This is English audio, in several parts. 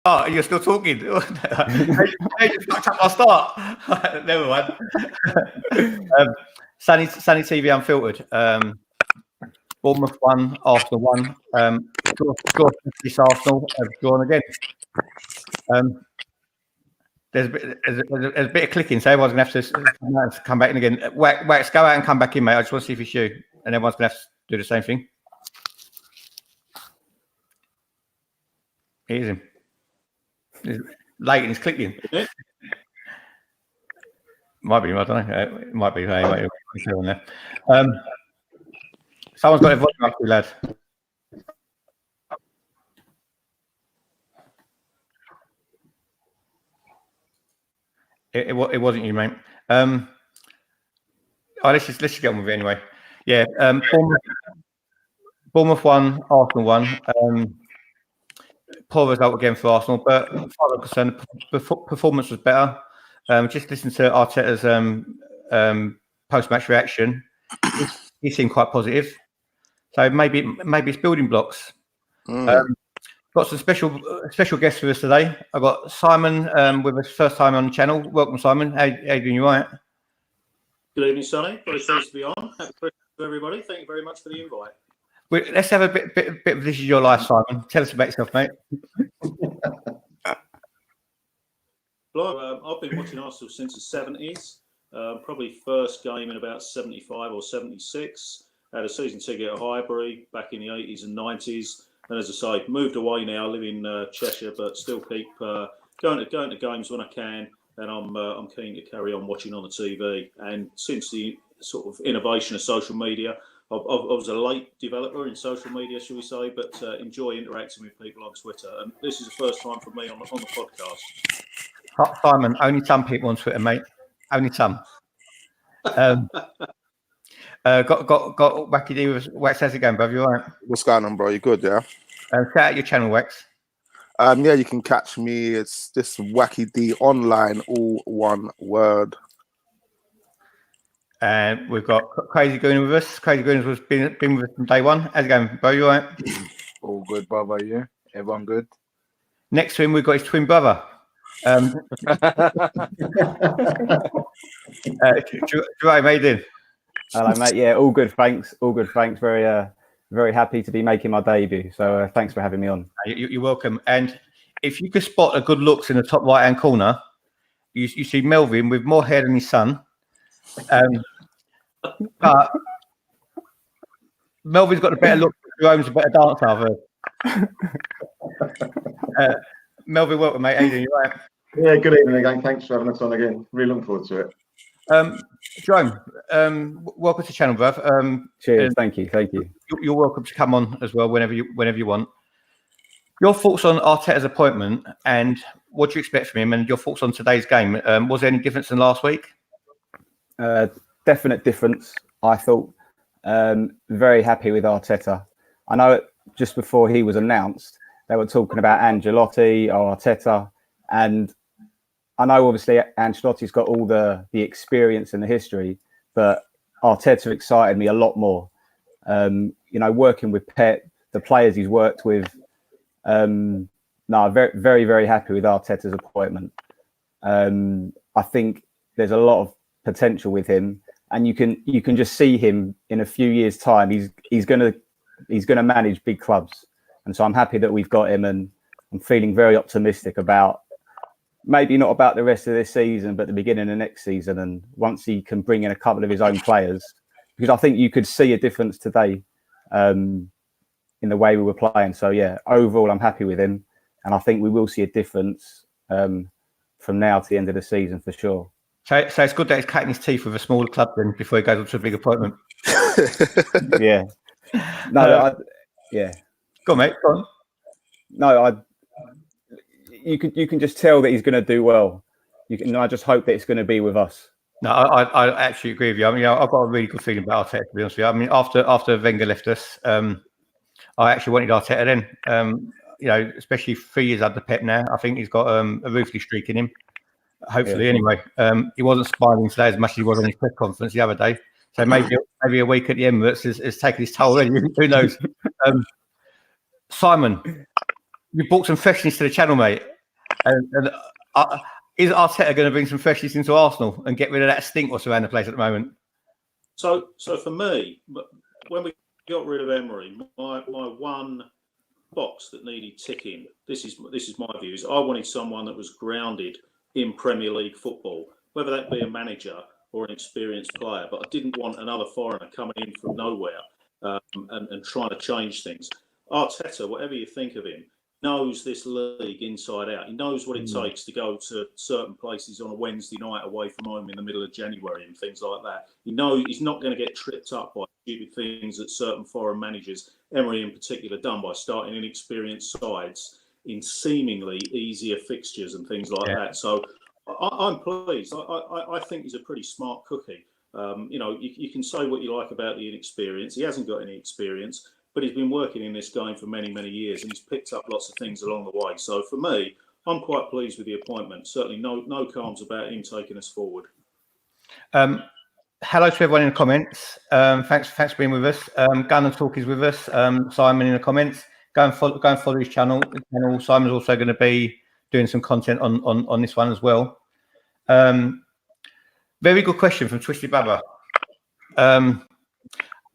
Oh, you're still talking. Hey, you fucked up my start. Never mind. Sunny TV Unfiltered. Bournemouth 1, Arsenal 1. This Arsenal have drawn again. There's a bit of clicking, so everyone's going to have to come back in again. Wax, go out and come back in, mate. I just want to see if it's you. And everyone's going to have to do the same thing. It is him. It's late and it's clicking. Might be, I don't know. It might be. On there. Someone's got their volume up, lad. It wasn't you, mate. Let's just get on with it anyway. Yeah. Bournemouth 1, Arsenal 1. Poor result again for Arsenal, but as far as I'm concerned, the performance was better. Just listen to Arteta's post-match reaction. He seemed quite positive. So maybe it's building blocks. Got some special guests with us today. I've got Simon with us first time on the channel. Welcome, Simon. How you doing? You all right? Good evening, Sonny. Very pleased to be on. Happy Christmas to everybody. Thank you very much for the invite. Let's have a bit of This Is Your Life, Simon. Tell us about yourself, mate. I've been watching Arsenal since the 70s. Probably first game in about 75 or 76. Had a season ticket at Highbury back in the 80s and 90s. And as I say, moved away now. I live in Cheshire, but still keep going to games when I can. And I'm keen to carry on watching on the TV. And since the sort of innovation of social media, I was a late developer in social media, shall we say, but enjoy interacting with people on Twitter. And this is the first time for me on the podcast. Simon, only some people on Twitter, mate. Only some. Got Wacky D with Wax. How's it going, bro? You all right? What's going on, bro? You good, yeah? Shout out your channel, Wax. Yeah, you can catch me. It's this Wacky D online, all one word. And we've got Crazy Goon with us. Crazy Goon has been with us from day one. How's it going, bro? You all right? All good, brother. You? Everyone good? Next to him, we've got his twin brother. Jerome, how you doing? Hello, mate. Yeah, all good. Thanks. All good. Thanks. Very happy to be making my debut. So thanks for having me on. You're welcome. And if you could spot a good looks in the top right-hand corner, you see Melvin with more hair than his son. But Melvin's got a better look. Jerome's a better dancer, I've heard. Melvin, welcome, mate. How you doing? You all right? Yeah, good evening again. Thanks for having us on again. Really looking forward to it. Jerome, welcome to the channel, bruv. Cheers. Thank you. You're welcome to come on as well whenever you want. Your thoughts on Arteta's appointment and what do you expect from him, and your thoughts on today's game? Was there any difference than last week? Definite difference, I thought. Very happy with Arteta. I know just before he was announced, they were talking about Ancelotti or Arteta, and I know obviously Ancelotti's got all the experience and the history, but Arteta excited me a lot more. Working with Pep, the players he's worked with. Very, very, very happy with Arteta's appointment. I think there's a lot of potential with him, and you can just see him in a few years' time. He's gonna manage big clubs, and so I'm happy that we've got him, and I'm feeling very optimistic about maybe not about the rest of this season, but the beginning of next season. And once he can bring in a couple of his own players, because I think you could see a difference today in the way we were playing. So yeah, overall I'm happy with him, and I think we will see a difference from now to the end of the season for sure. So it's good that he's cutting his teeth with a smaller club then before he goes on to a big appointment. Yeah. No, yeah. Go on, mate. Go on. No, you can just tell that he's going to do well. I just hope that it's going to be with us. No, I actually agree with you. I mean, I've got a really good feeling about Arteta, to be honest with you. I mean, after Wenger left us, I actually wanted Arteta then. Especially 3 years under Pep now. I think he's got a ruthless streak in him. Hopefully, anyway. He wasn't smiling today as much as he was on his press conference the other day. So maybe a week at the Emirates has taken his toll. Who knows? Simon, you brought some freshness to the channel, mate. And is Arteta going to bring some freshness into Arsenal and get rid of that stink what's around the place at the moment? So for me, when we got rid of Emery, my one box that needed ticking, this is my view, is I wanted someone that was grounded in Premier League football, whether that be a manager or an experienced player. But I didn't want another foreigner coming in from nowhere and trying to change things. Arteta, whatever you think of him, knows this league inside out. He knows what it takes to go to certain places on a Wednesday night away from home in the middle of January and things like that. He knows he's not going to get tripped up by stupid things that certain foreign managers, Emery in particular, done by starting inexperienced sides in seemingly easier fixtures and things like that. So I'm pleased. I think he's a pretty smart cookie. You can say what you like about the inexperience. He hasn't got any experience, but he's been working in this game for many, many years, and he's picked up lots of things along the way. So for me, I'm quite pleased with the appointment. Certainly no qualms about him taking us forward. Hello to everyone in the comments. Thanks for being with us. Gun and Talk is with us. Simon in the comments. Go and follow his channel. Simon's also going to be doing some content on this one as well. Very good question from Twisted Baba.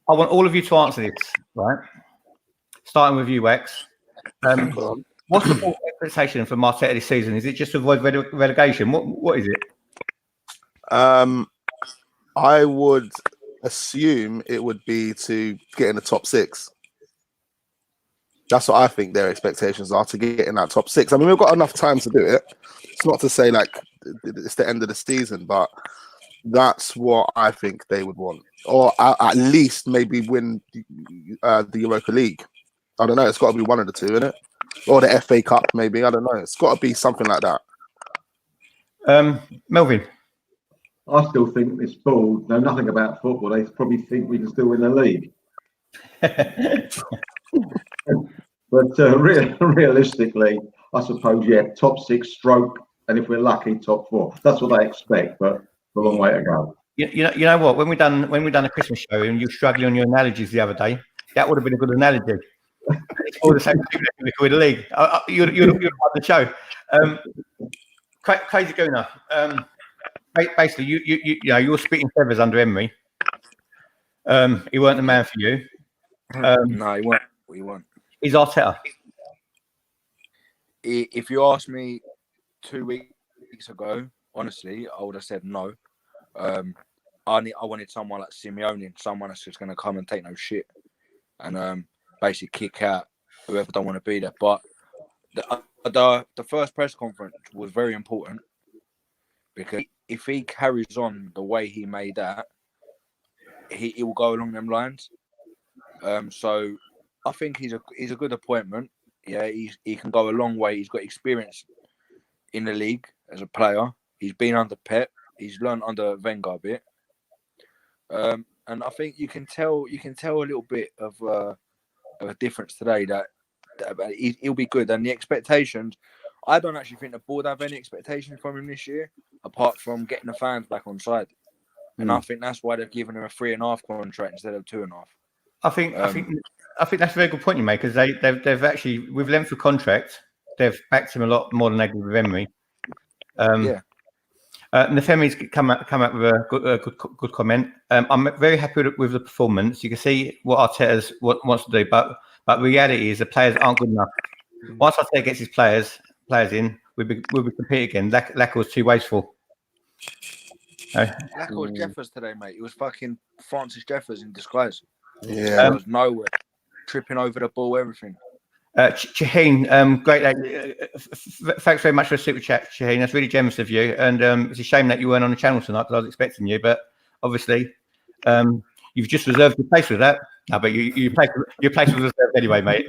I want all of you to answer this, right? Starting with you, Wax. What's the full expectation for Arteta this season? Is it just to avoid relegation? What is it? I would assume it would be to get in the top 6. That's what I think their expectations are, to get in that top 6. I mean, we've got enough time to do it. It's not to say like it's the end of the season, but that's what I think they would want, or at least maybe win the Europa League. I don't know. It's got to be one of the two, isn't it? Or the FA Cup, maybe. I don't know. It's got to be something like that. Melvin. I still think this board know nothing about football. They probably think we can still win the league. But realistically, I suppose, top 6 stroke, and if we're lucky, top 4. That's what they expect, but a long way to go. You know what? When we done a Christmas show and you were struggling on your analogies the other day, that would have been a good analogy. It's all the same thing that we the league. You'd have won the show. Crazy Gooner. Basically, you were spitting feathers under Emery. He weren't the man for you. No, he weren't. He's Arteta. If you asked me 2 weeks ago, honestly, I would have said no. I wanted someone like Simeone, someone that's just going to come and take no shit and basically kick out whoever don't want to be there. But the first press conference was very important, because if he carries on the way he made that, he will go along them lines. So I think he's a good appointment. Yeah, he can go a long way. He's got experience in the league as a player. He's been under Pep. He's learned under Wenger a bit. And I think you can tell a little bit of a difference today that he'll be good. And the expectations, I don't actually think the board have any expectations from him this year, apart from getting the fans back on side. And I think that's why they've given him a 3.5 contract instead of 2.5. I think that's a very good point you make, because they've actually, with length of contract, they've backed him a lot more than they did with Emery. Nefemi's come up with a good comment. I'm very happy with the performance. You can see what Arteta wants to do, but reality is the players aren't good enough. Once Arteta gets his players in, we'll be competing again. Lacazette was too wasteful. Lacazette was Jeffers today, mate. It was fucking Francis Jeffers in disguise. Yeah, there was nowhere, tripping over the ball, everything. Shaheen, great. Thanks very much for the super chat, Shaheen. That's really generous of you. And it's a shame that you weren't on the channel tonight, because I was expecting you. But obviously, you've just reserved your place with that. No, but your place was reserved anyway, mate.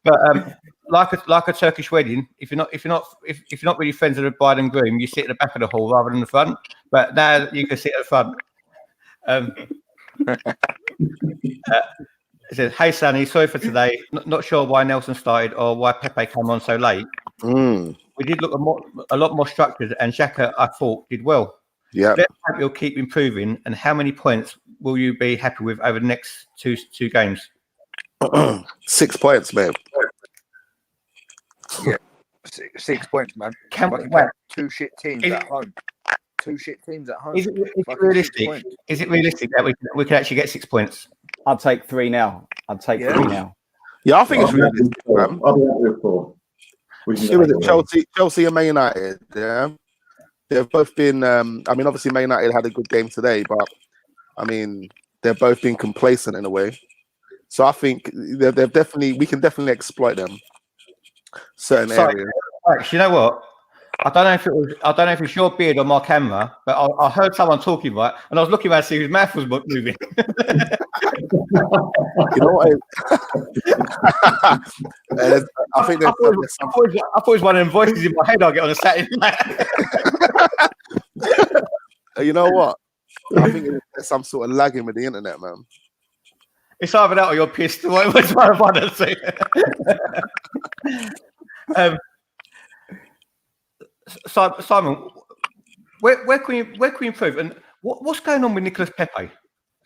But like a Turkish wedding, if you're not really friends with the bride and groom, you sit at the back of the hall rather than the front. But now you can sit at the front. It says, "Hey Sonny, sorry for today. Not sure why Nelson started or why Pepe came on so late. We did look a lot more structured, and Xhaka, I thought, did well. Yeah. Let's hope you'll keep improving. And how many points will you be happy with over the next two games?" 6 points, man. Yeah, 6 points, man. Can, Fucking 2 shit teams at home. 2 shit teams at home. is it Fucking 6 realistic? points. Is it realistic that we can actually get 6 points? I'd take 3 now. I'd take Yeah. 3 now. Yeah, I think I'll it's be happy realistic, with 4. man. I'll be happy with 4. We can Who was get it? Chelsea and Man United. Yeah, they've both been. I mean, obviously, Man United had a good game today, but I mean, they've both been complacent in a way. So I think they're definitely. We can definitely exploit them. Certain areas. You know what? I don't know if it's your beard or my camera, but I heard someone talking, right, and I was looking around to see whose mouth was moving. You know what? I think I thought it was one of them voices in my head I get on a Saturday night. You know what? I think there's some sort of lagging with the internet, man. It's either that or you're pissed. Which one of one of the Simon, where can we improve? And what's going on with Nicolas Pepe?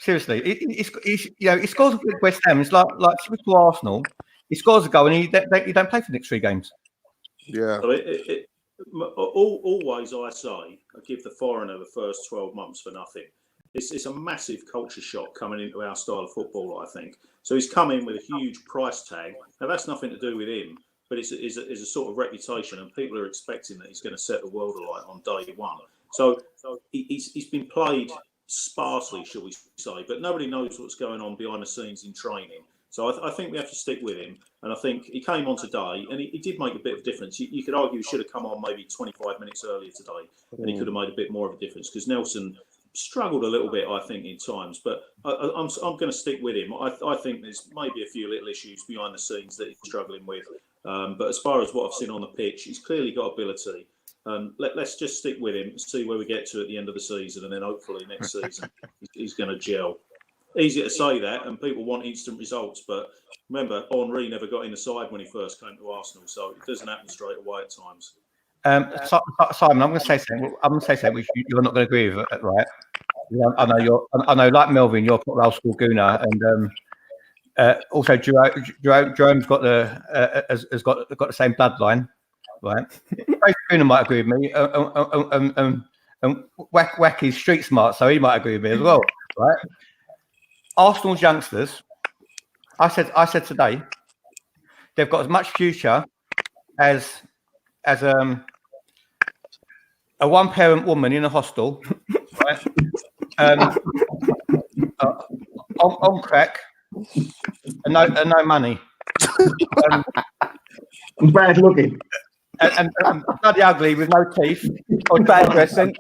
Seriously, he scores against West Ham. It's like typical Arsenal. He scores a goal and he don't play for the next 3 games. Yeah. So always I say, I give the foreigner the first 12 months for nothing. It's a massive culture shock coming into our style of football, I think. So he's come in with a huge price tag. Now, that's nothing to do with him, but it's a sort of reputation, and people are expecting that he's going to set the world alight on day one. So he's been played sparsely, shall we say, but nobody knows what's going on behind the scenes in training. So I think we have to stick with him. And I think he came on today, and he did make a bit of difference. You could argue he should have come on maybe 25 minutes earlier today, and he could have made a bit more of a difference, because Nelson struggled a little bit, I think, in times. But I'm going to stick with him. I think there's maybe a few little issues behind the scenes that he's struggling with. But as far as what I've seen on the pitch, he's clearly got ability. Let's just stick with him, see where we get to at the end of the season, and then hopefully next season he's going to gel. Easy to say that, and people want instant results, but remember, Henry never got in the side when he first came to Arsenal, so it doesn't happen straight away at times. Simon, I'm going to say something which you're not going to agree with, right? I know, like Melvin, you're a old school gooner, and also Jerome's got has got the same bloodline, right? Gooner might agree with me, and Wacky's street smart, so he might agree with me as well, right? Arsenal's youngsters, I said today, they've got as much future as a one-parent woman in a hostel, right? On crack, and no money, bad looking, and bloody ugly with no teeth, Or bad dressing.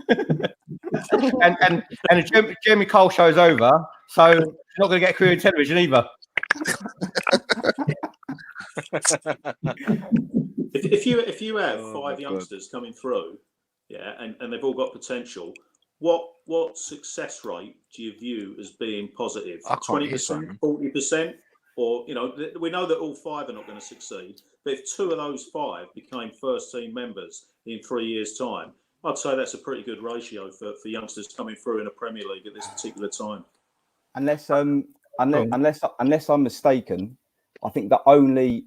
and the Jeremy Cole show's over, so you're not going to get a career in television either. If you have 5 youngsters coming through, yeah, and they've all got potential, what success rate do you view as being positive? 20%, 40%, or we know that all 5 are not going to succeed. But if 2 of those 5 became first team members in 3 years' time, I'd say that's a pretty good ratio for youngsters coming through in a Premier League at this particular time. Unless I'm mistaken, I think the only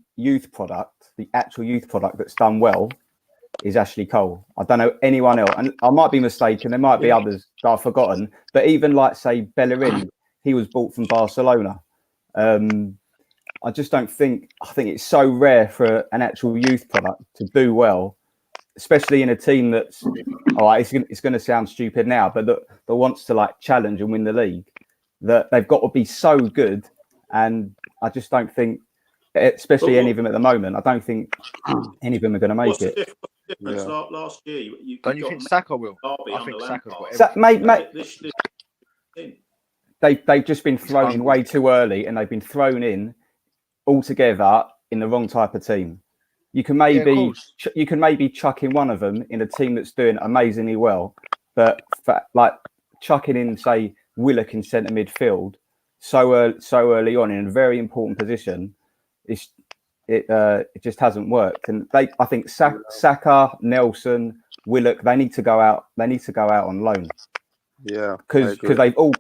actual youth product that's done well is Ashley Cole. I don't know anyone else, and I might be mistaken. There might be others that I've forgotten. But even like say Bellerin, he was bought from Barcelona. I just don't think. I think it's so rare for an actual youth product to do well, especially in a team that's all right. It's going to sound stupid now, but that wants to like challenge and win the league. That they've got to be so good, and I just don't think, especially any of them at the moment, I don't think any of them are going to make it. Difference last year? Don't you think Saka will? I think Saka's got everything. They've just been thrown in way too early, and they've been thrown in all together in the wrong type of team. You can maybe chuck in one of them in a team that's doing amazingly well, but like chucking in say Willock in centre midfield so early on in a very important position, it just hasn't worked. And I think Saka, Nelson, Willock, they need to go out. They need to go out on loan. Yeah, because they've all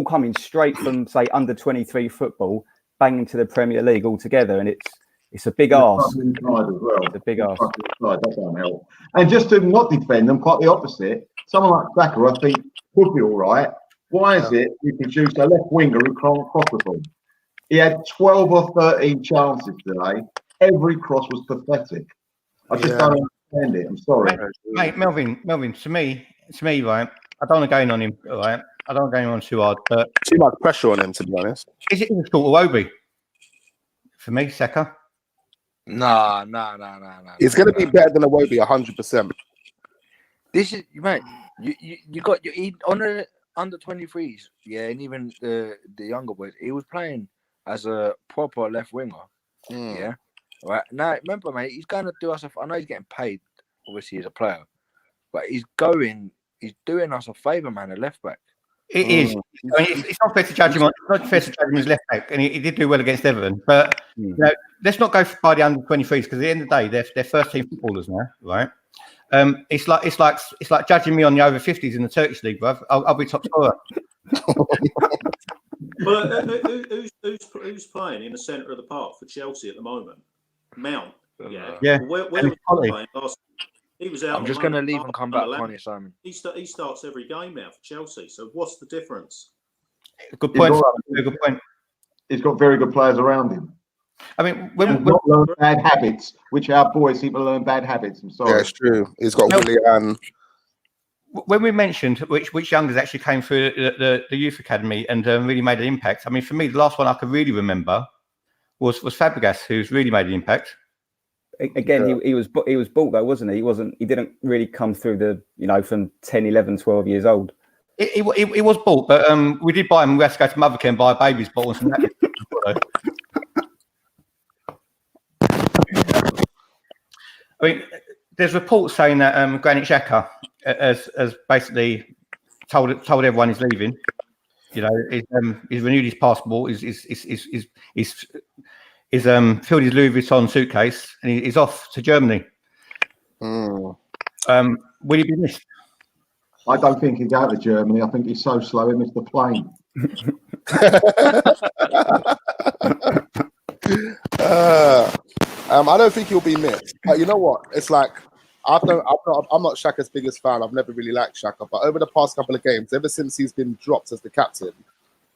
come in straight from say under 23 football bang into the Premier League altogether, and it's a big ask. Inside as well. It's a big ask. Inside, that don't help. And just to not defend them, quite the opposite. Someone like Saka, I think, could be all right. Why is it we produced a left winger who can't cross the ball? He had 12 or 13 chances today. Every cross was pathetic. I just don't understand it. I'm sorry. Mate, Melvin, to me, right, I don't want to go in on him, right? I don't want to go in on too hard, but Too much pressure on him, to be honest. is it a sort of Obi? For me, Saka. Nah. He's going to be better than Iwobi, 100%. This is, mate. You got on the under 23s, yeah, and even the younger boys. He was playing as a proper left winger, yeah. Right now, remember, mate, he's going to do us. I know he's getting paid, obviously, as a player, but he's doing us a favour, man. A left back. It is. I mean, it's not fair to judge him. It's not fair to judge him as left back, and he did do well against Everton. But you know, let's not go by the under 23s because at the end of the day, they're first team footballers now, right? It's like judging me on the over 50s in the Turkish league, bruv. I'll be top scorer. But who's playing in the centre of the park for Chelsea at the moment? Mount. Yeah. Where was he playing last? He was out. I'm just going to leave and come back, Connie, Simon. He starts every game now for Chelsea. So what's the difference? Good point. Good point. He's got very good players around him. I mean, when not learn bad habits, which our boys seem to learn bad habits. I'm sorry. Yeah, it's true. He's got Willie and. When we mentioned which youngers actually came through the youth academy and really made an impact, I mean, for me, the last one I could really remember was Fabregas, who's really made an impact. Again, he was bought though, wasn't he? He didn't really come through from 10, 11, 12 years old. He was bought, but we did buy him. We had to go to Mothercare and buy a baby's bottle and some that. I mean, there's reports saying that Granit Xhaka has basically told everyone he's leaving. You know, he's renewed his passport. He's filled his Louis Vuitton suitcase and he's off to Germany. Will he be missed? I don't think he's out of Germany. I think he's so slow he missed the plane. I don't think he'll be missed. But you know what? It's like I'm not Xhaka's biggest fan. I've never really liked Xhaka, but over the past couple of games, ever since he's been dropped as the captain,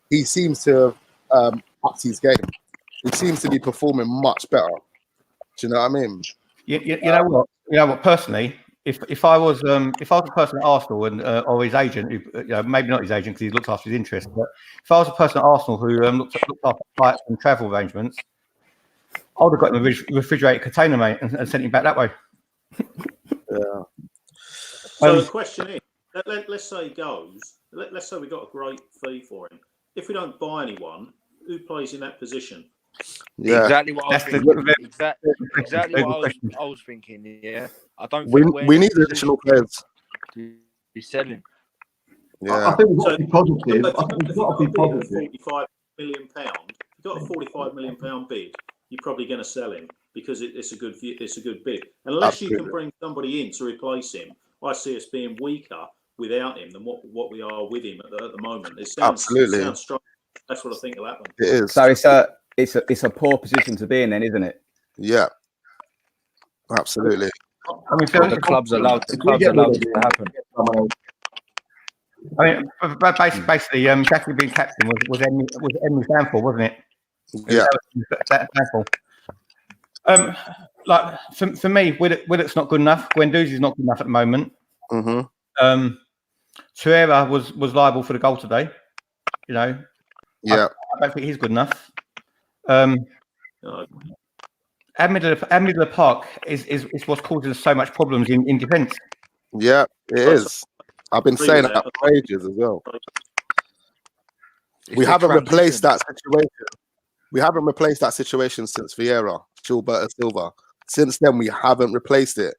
he seems to have upped his game. He seems to be performing much better. Do you know what I mean? You know what? Personally, if I was a person at Arsenal and or his agent, who, maybe not his agent because he looks after his interests, but if I was a person at Arsenal who looked after flights and travel arrangements, I would have got him a refrigerated container, mate, and sent him back that way. Yeah. So the question is, let's say he goes. Let's say we got a great fee for him. If we don't buy anyone, who plays in that position? Yeah. Exactly what I was thinking. Exactly what I was thinking. Yeah, I don't. We need additional players. To be selling. Yeah. I think we've got to be positive. I think we've got to be positive. £45 million. You've got a £45 million bid. You're probably going to sell him because it's a good bid. Unless Absolutely. you can bring somebody in to replace him, I see us being weaker without him than what we are with him at the moment. It sounds strong. That's what I think will happen. It is. So it's a poor position to be in, then, isn't it? Yeah. Absolutely. I mean, The club's allowed to happen. I mean, basically, Xhaka being captain was Emery's downfall, wasn't it? Yeah. That downfall. Like for me, Willock's not good enough. Guendouzi's not good enough at the moment. Mm-hmm. Torreira was liable for the goal today. You know. Yeah. I don't think he's good enough. Our middle of the park is what's causing us so much problems in defence. Yeah, it is. I've been saying that for ages as well. We haven't replaced that situation. We haven't replaced that situation since Vieira, Gilberto Silva. Since then, we haven't replaced it,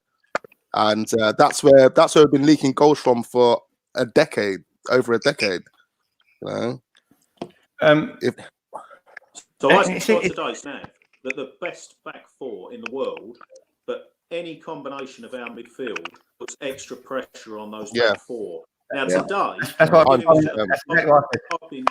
and that's where we've been leaking goals from for over a decade. You know. So I saw today, Snav, that the best back four in the world, but any combination of our midfield puts extra pressure on those back four. Now today, that's what I've been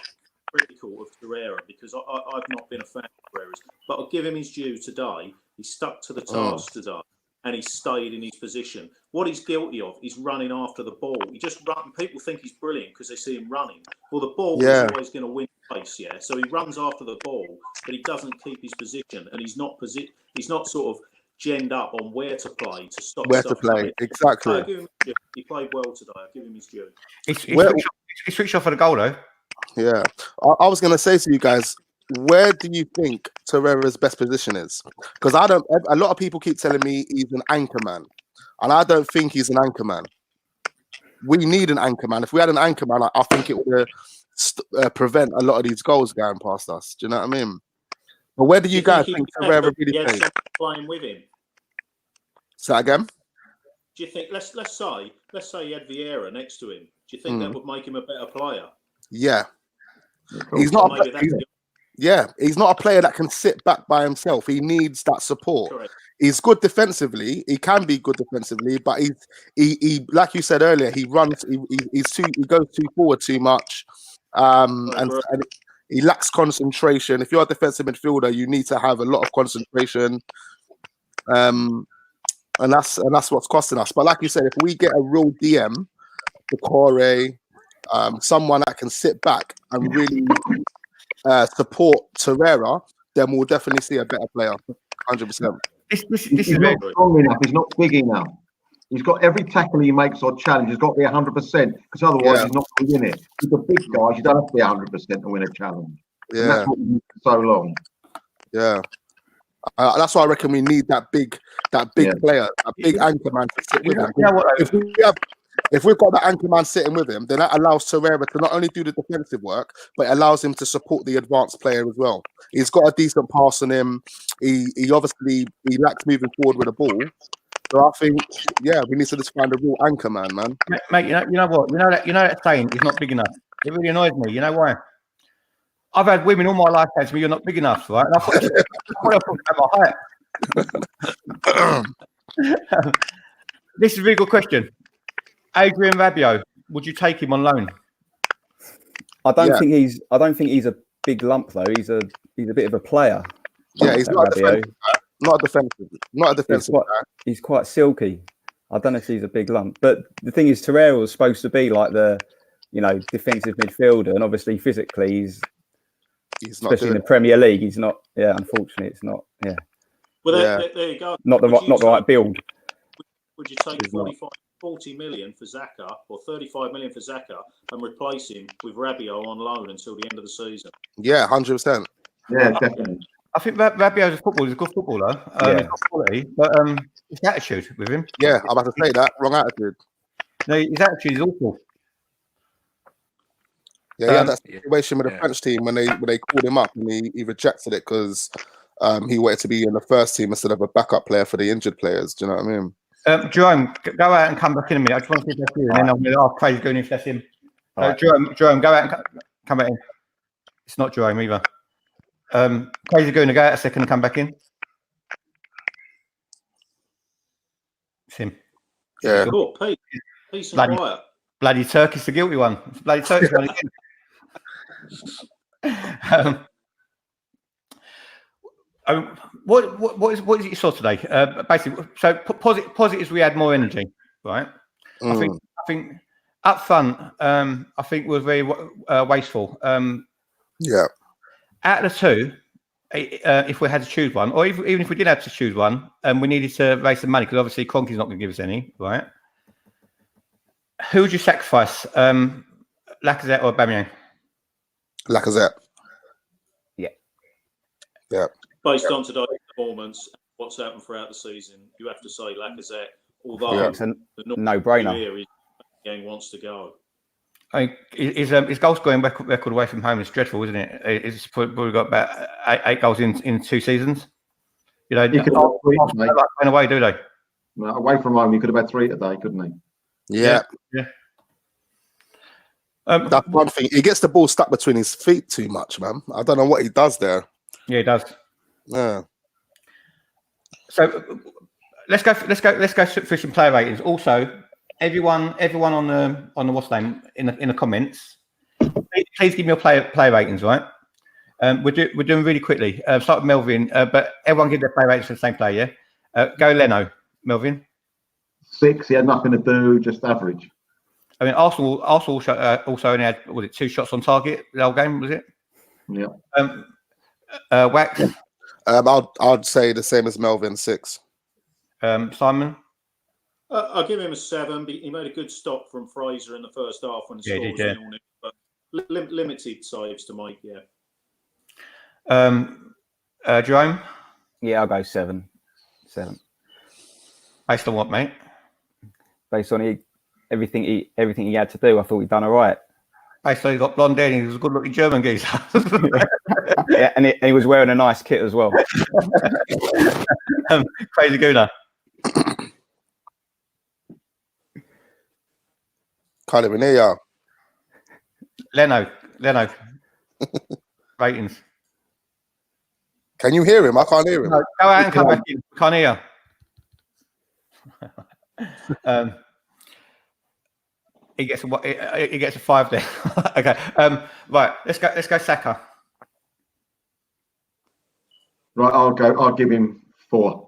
critical of Torreira because I've not been a fan of Torreira's, but I'll give him his due today. He stuck to the task today and he stayed in his position. What he's guilty of is running after the ball. He just run. People think he's brilliant because they see him running. Well, the ball is always going to win the race, yeah. So he runs after the ball, but he doesn't keep his position, and he's not sort of genned up on where to play to stop. Where to play, exactly. I'll give him his due. He played well today. I'll give him his due. He switched off for the goal though. Yeah, I was going to say to you guys, where do you think Torreira's best position is? Because I don't. A lot of people keep telling me he's an anchor man, and I don't think he's an anchor man. We need an anchor man. If we had an anchor man, I think it would prevent a lot of these goals going past us. Do you know what I mean? But where do you guys think Torreira really plays? Playing with him. Say that again. Do you think? Let's say he had Vieira next to him. Do you think that would make him a better player? Yeah, he's not. He's not a player that can sit back by himself. He needs that support. Correct. He's good defensively. He can be good defensively, but he like you said earlier, he runs. He goes too forward too much, and he lacks concentration. If you're a defensive midfielder, you need to have a lot of concentration, and that's what's costing us. But like you said, if we get a real DM, Decore, someone that can sit back and really support Torreira, then we'll definitely see a better player. 100%. This He's is not strong enough. He's not big enough. He's got every tackle he makes or challenge has got to be 100% because otherwise he's not going to win it. He's a big guy. You don't have to be 100% to win a challenge. Yeah, and that's what we need for so long. Yeah, that's why I reckon we need that big player, that big anchor man to sit with him. If we've got that anchor man sitting with him, then that allows Torreira to not only do the defensive work, but it allows him to support the advanced player as well. He's got a decent pass on him. He obviously lacks moving forward with the ball. So I think, we need to just find a real anchor man. Mate, you know what? You know that saying, he's not big enough. It really annoys me. You know why? I've had women all my life say to me, "You're not big enough," right? And I thought, my height. This is a really good question. Adrian Rabiot, would you take him on loan? I don't think he's a big lump though. He's a bit of a player. Yeah, he's not a defensive. He's quite silky. I don't know if he's a big lump, but the thing is, Torreira was supposed to be like the, defensive midfielder, and obviously physically he's not, especially in the Premier League. He's not. Yeah, unfortunately, it's not. Yeah. Well, there you go. Not the right build. Would you take 40 million for Xhaka or 35 million for Xhaka and replace him with Rabiot on loan until the end of the season? Yeah, 100%. Yeah, definitely. I think Rabiot is a good footballer. He's got quality, but his attitude with him. Yeah, I'm about to say that. Wrong attitude. No, his attitude is awful. Yeah, he had that situation with the French team when they called him up and he rejected it because he wanted to be in the first team instead of a backup player for the injured players. Do you know what I mean? Jerome, go out and come back in a minute. I just want to see if that's you, and then I'm going to ask Crazy Goon if that's him. Jerome, go out and come back in. It's not Jerome either. Crazy Goon, go out a second and come back in. It's him. Yeah. Cool. Peace and quiet. Bloody Turkey's the guilty one. It's bloody Turkey's one again. What is it you saw today? Basically, so positives, we had more energy, right? I think up front, I think was very wasteful. Out of the two, if we had to choose one, or even if we did have to choose one, we needed to raise some money because obviously Kroenke's not going to give us any, right? Who would you sacrifice, Lacazette or Aubameyang? Lacazette. Yeah. Based on today's performance, what's happened throughout the season, you have to say Lacazette. Although it's a no-brainer. Gang wants to go. I mean, his goal scoring record away from home is dreadful, isn't it? It's probably got about eight goals in 2 seasons. You know, you could not like away, do they? Well, away from home, he could have had 3 today, couldn't he? Yeah. That's one thing. He gets the ball stuck between his feet too much, man. I don't know what he does there. Yeah, he does. Yeah. So let's go through some player ratings. Also, everyone on the what's name in the comments, please give me your player ratings, right? We're doing really quickly. Start with Melvin, but everyone give their play rates for the same play, yeah? Go Leno, Melvin. 6. He had nothing to do, just average. I mean, Arsenal also only had, was it 2 shots on target the whole game, was it? Yeah. Wax. I'd say the same as Melvin, 6. Simon. I'll give him a 7. He made a good stop from Fraser in the first half when the score was 0-0, but limited saves to make. Yeah. Jerome. Yeah, I'll go 7. 7. Based on what, mate? Based on everything he had to do, I thought he'd done all right. Based on he got blonde hair and he was a good-looking German geezer. Yeah, and he was wearing a nice kit as well. Crazy Gooner. Can't even hear ya. Leno. Ratings. Can you hear him? I can't hear him. No, go out and come back in. Can't hear. He gets a 5 there. Okay. Right. Let's go Saka. Right. I'll give him 4.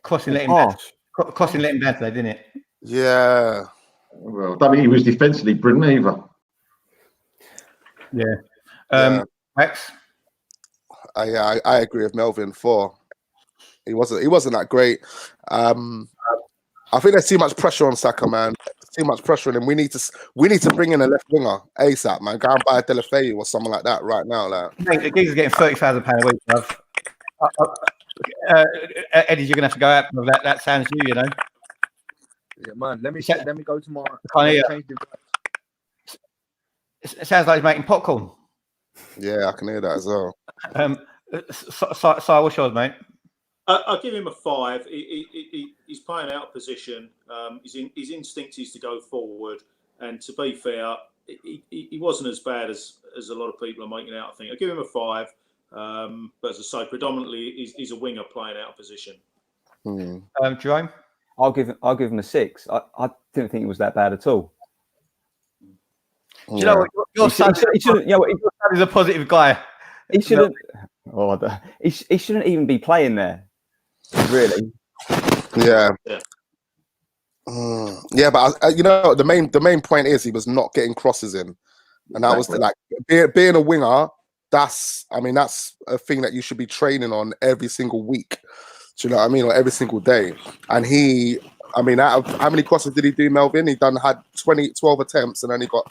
Crossing let him down today, didn't it? Yeah. Well, I don't think he was defensively brilliant either. Yeah. Rex. I agree with Melvin, 4. He wasn't that great. I think there's too much pressure on Saka, man. Too much pressure on him. We need to bring in a left winger ASAP, man. Go and buy a Delafeu or something like that right now. Like, The geezer's getting £30,000 a week, bruv. Eddie, you're gonna have to go out. That sounds you know. Yeah, man. Let me go to my. It sounds like he's making popcorn. yeah, I can hear that as well. Si, what's yours, mate? I'll give him a 5. He's playing out of position. His instinct is to go forward. And to be fair, he wasn't as bad as a lot of people are making out. I think I'll give him a 5. But as I say, predominantly he's a winger playing out of position. Jerome? I'll give him a 6. I didn't think it was that bad at all. Do you know what? Your son is a positive guy. He shouldn't. He shouldn't even be playing there. Really. Yeah. Yeah, but the main point is he was not getting crosses in, and that was being a winger. That's a thing that you should be training on every single week. Do you know what I mean? Or every single day. And out of how many crosses did he do, Melvin? He had 12 attempts and only got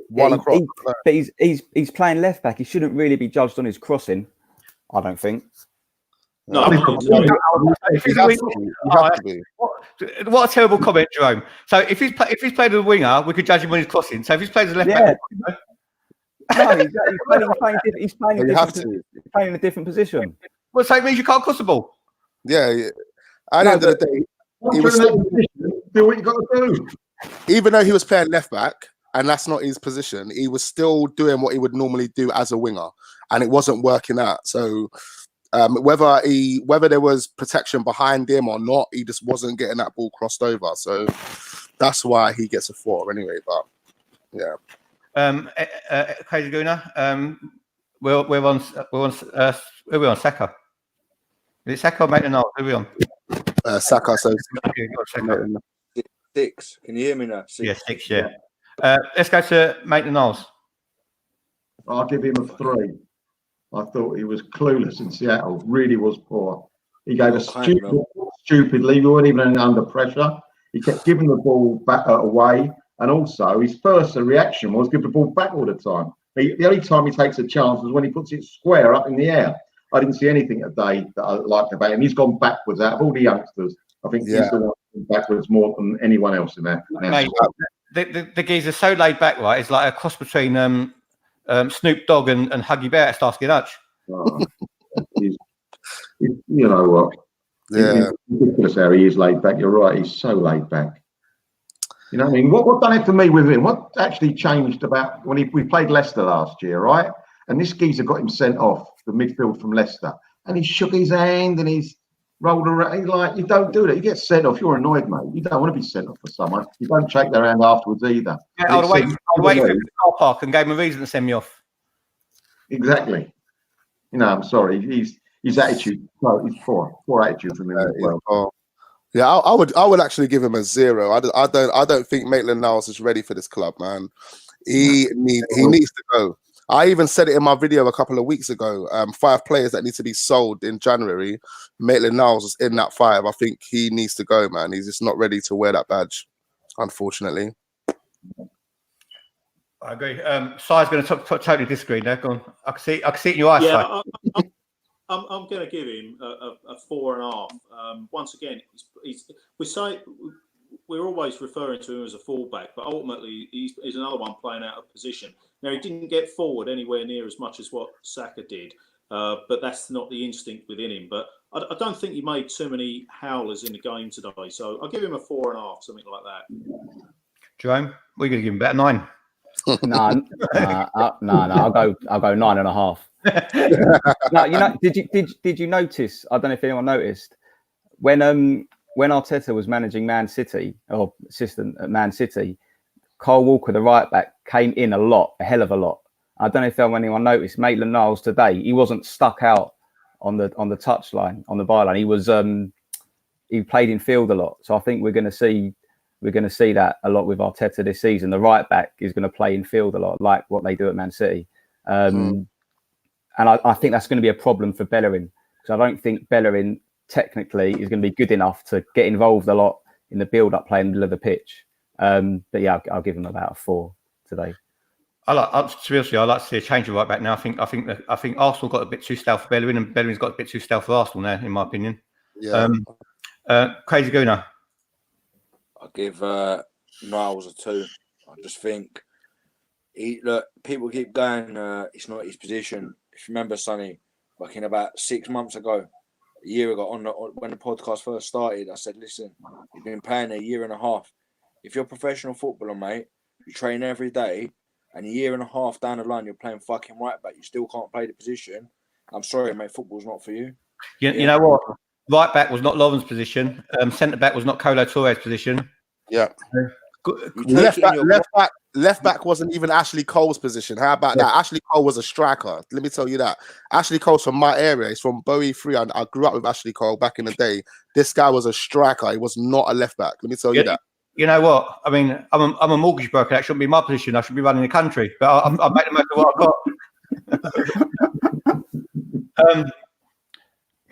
1 across. But he's playing left back. He shouldn't really be judged on his crossing, I don't think. No, what a terrible comment, Jerome. So if he's played as a winger, we could judge him on his crossing. So if he's played as a left back, no, he's playing in a different position. Well, so it means you can't cross the ball. Yeah. At the end of the day, he was do what you got to do. Even though he was playing left back, and that's not his position, he was still doing what he would normally do as a winger, and it wasn't working out. So whether there was protection behind him or not, he just wasn't getting that ball crossed over. So that's why he gets a 4 anyway. But yeah, Crazy Gooner. We're on Saka. Is it Saka or Maitland-Niles? Who are we on? Saka. So 6. Can you hear me now? 6. Yeah, 6. Yeah. Let's go to Maitland-Niles. I'll give him a 3. I thought he was clueless in Seattle. Really was poor. He gave us stupidly. We weren't even under pressure. He kept giving the ball back away, and also his first reaction was give the ball back all the time. The only time he takes a chance was when he puts it square up in the air. I didn't see anything today that I liked about him. He's gone backwards out of all the youngsters. I think he's the one backwards more than anyone else in there. Mate, the geezer's so laid back, right? It's like a cross between Snoop Dogg and Huggy Bear at Starsky and Hutch. You know what? yeah, It's ridiculous how he is laid back. You're right. He's so laid back. You know what I mean? What done it for me with him? What actually changed about when we played Leicester last year, right? And this geezer got him sent off the midfield from Leicester, and he shook his hand and he's rolled around. He's like, you don't do that. You get sent off. You're annoyed, mate. You don't want to be sent off for someone. You don't shake their hand afterwards either. Yeah, I'd wait for the car park and gave him a reason to send me off. Exactly. You know, I'm sorry. His attitude. No, he's poor attitude from him as well. Yeah, I would actually give him a 0. I don't think Maitland-Niles is ready for this club, man. He needs to go. I even said it in my video a couple of weeks ago. 5 players that need to be sold in January. Maitland-Niles is in that 5. I think he needs to go, man. He's just not ready to wear that badge, unfortunately. I agree. Si's going to totally disagree there. Go on. I can see it in your eyes, Yeah, Si. I'm going to give him a 4.5. Once again, we're always referring to him as a fullback, but ultimately he's another one playing out of position. Now, he didn't get forward anywhere near as much as what Saka did, but that's not the instinct within him. But I don't think he made too many howlers in the game today, so I'll give him a 4.5, something like that. Jerome, we're going to give him about 9. No. I'll go 9.5. No, you know, did you notice? I don't know if anyone noticed when Arteta was managing Man City or assistant at Man City, Kyle Walker, the right back, came in a hell of a lot. I don't know if anyone noticed. Maitland-Niles today, he wasn't stuck out on the touchline, on the byline. He was he played in field a lot. So I think we're going to see that a lot with Arteta this season. The right back is going to play in field a lot, like what they do at Man City. And I think that's going to be a problem for Bellerin, because I don't think Bellerin technically is going to be good enough to get involved a lot in the build-up play in the middle of the pitch. But yeah, I'll give him about a 4 today. To be honest, I like to see a change of right back now. I think Arsenal got a bit too stout for Bellerin, and Bellerin's got a bit too stout for Arsenal now, in my opinion. Yeah. Crazy Gooner. I'll give Niles a 2. I just think people keep going, it's not his position. If you remember, Sonny, like in about 6 months ago, a year ago, when the podcast first started, I said, listen, you've been playing a year and a half. If you're a professional footballer, mate, you train every day, and a year and a half down the line, you're playing fucking right back, you still can't play the position. I'm sorry, mate, football's not for you. You know what? Right back was not Lovren's position. Centre back was not Kolo Touré's position. Yeah. Left back wasn't even Ashley Cole's position. How about that? Ashley Cole was a striker. Let me tell you that. Ashley Cole's from my area. He's from Bowie 3. I grew up with Ashley Cole back in the day. This guy was a striker. He was not a left back. Let me tell you that. You know what? I mean, I'm a mortgage broker. That shouldn't be my position. I should be running the country. But I'll make the most of what I've got.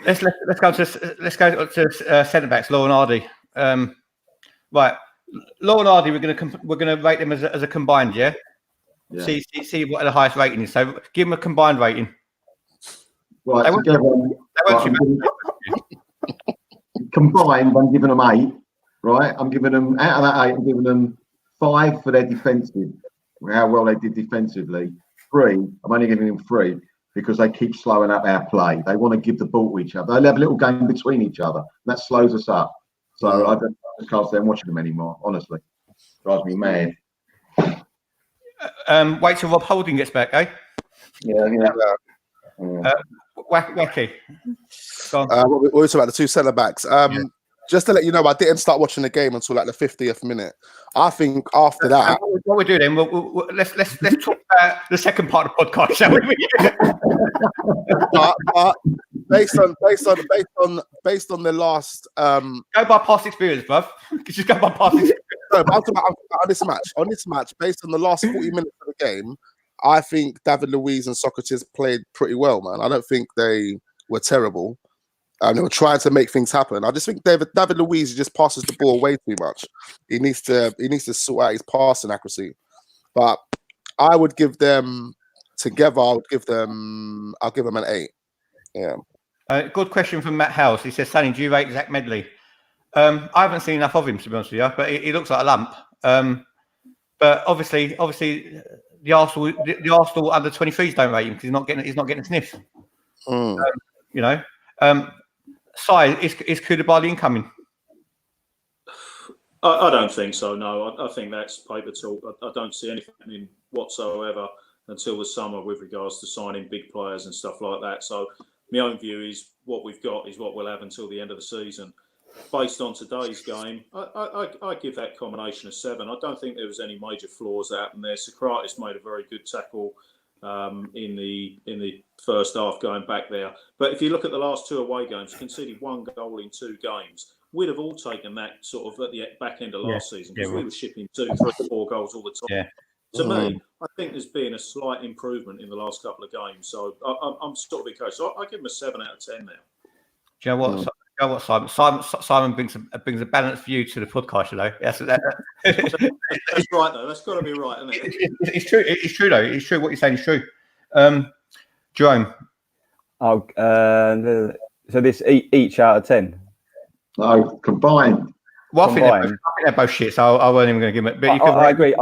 Let's go to centre backs. Law and Hardy. Right. Law and Hardy, we're gonna rate them as a combined, yeah. See what the highest rating is. So give them a combined rating. Right, combined, I'm giving them 8. Right, I'm giving them out of that 8. I'm giving them 5 for their defensive, how well they did defensively. 3. I'm only giving them 3 because they keep slowing up our play. They want to give the ball to each other. They have a little game between each other. That slows us up. So I just can't stand watching them anymore, honestly. Drives me mad. Wait till Rob Holding gets back, eh? Yeah. Wacky. We're talking about the 2 centre backs. Just to let you know, I didn't start watching the game until like the 50th minute. I think after that, what we do then? Let's talk about the second part of the podcast, shall we? but based on the last go by past experience, bruv. Just go by past experience. No, but on this match, based on the last 40 minutes of the game, I think David Luiz and Socrates played pretty well, man. I don't think they were terrible. They were trying to make things happen. I just think David Luiz just passes the ball way too much. He needs to sort out his passing accuracy. But I would give them together. I'll give them an 8. Yeah. Good question from Matt House. He says, "Sonny, do you rate Zach Medley?" I haven't seen enough of him, to be honest with you, but he looks like a lump. But obviously, the Arsenal under 23s don't rate him because he's not getting sniffs. You know. Is Koulibaly incoming? I don't think so. No, I think that's paper talk. I don't see anything whatsoever until the summer with regards to signing big players and stuff like that. So my own view is what we've got is what we'll have until the end of the season. Based on today's game, I give that combination a 7. I don't think there was any major flaws that happened there. Socrates made a very good tackle in the first half going back there. But if you look at the last 2 away games, conceded 1 goal in 2 games. We'd have all taken that sort of at the back end of last season because we were shipping 2, 3, 4 goals all the time. Yeah. To me, I think there's been a slight improvement in the last couple of games. So I'm sort of encouraged. So I give him a 7 out of 10 now. Do you know what? Do you know what, Simon brings a balanced view to the podcast. You know, that's right though. That's got to be right, isn't it? It's true. It's true though. It's true. What you're saying is true. Jerome. Oh, so this each out of 10. No, combined. Well, I think they're both shit. So I wasn't even going to give them. But I agree.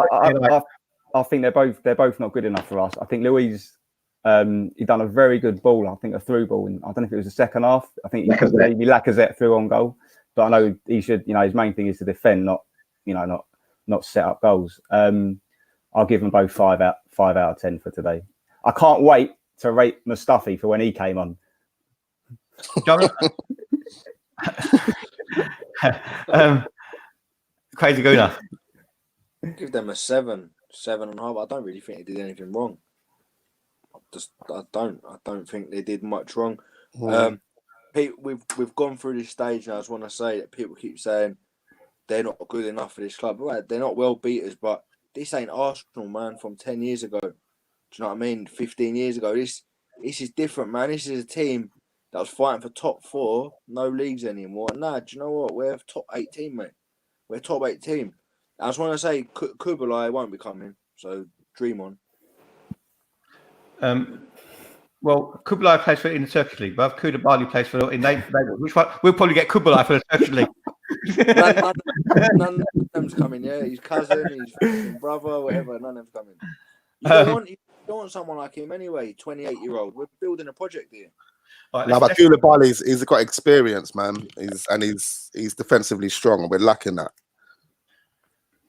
I think they're both not good enough for us. I think Louis. He done a very good ball. I think a through ball. I don't know if it was the second half. I think maybe Lacazette threw on goal. But I know he should. You know, his main thing is to defend, not set up goals. I'll give them both 5 out of 10 for today. I can't wait to rate Mustafi for when he came on. Crazy Gooner. Give them a 7.5. I don't really think they did anything wrong. I don't think they did much wrong. Pete, we've gone through this stage, and I just want to say that people keep saying they're not good enough for this club. Right, they're not well beaters, but this ain't Arsenal, man, from 10 years ago. Do you know what I mean? 15 years ago. This is different, man. This is a team that was fighting for top 4, no leagues anymore. Nah, do you know what? We're top 8 team, mate. We're top 8 team. I just want to say Kubilai won't be coming, so dream on. Well, Kubilai plays in the Turkish League, but Koulibaly plays in which one? We'll probably get Kubilai for the Turkish League. None of them's coming, yeah. His cousin, his brother, whatever, none of them's coming. You don't want someone like him anyway, 28-year-old. We're building a project here. Right, but Koulibaly, he's got experience, man. He's defensively strong, and we're lacking that.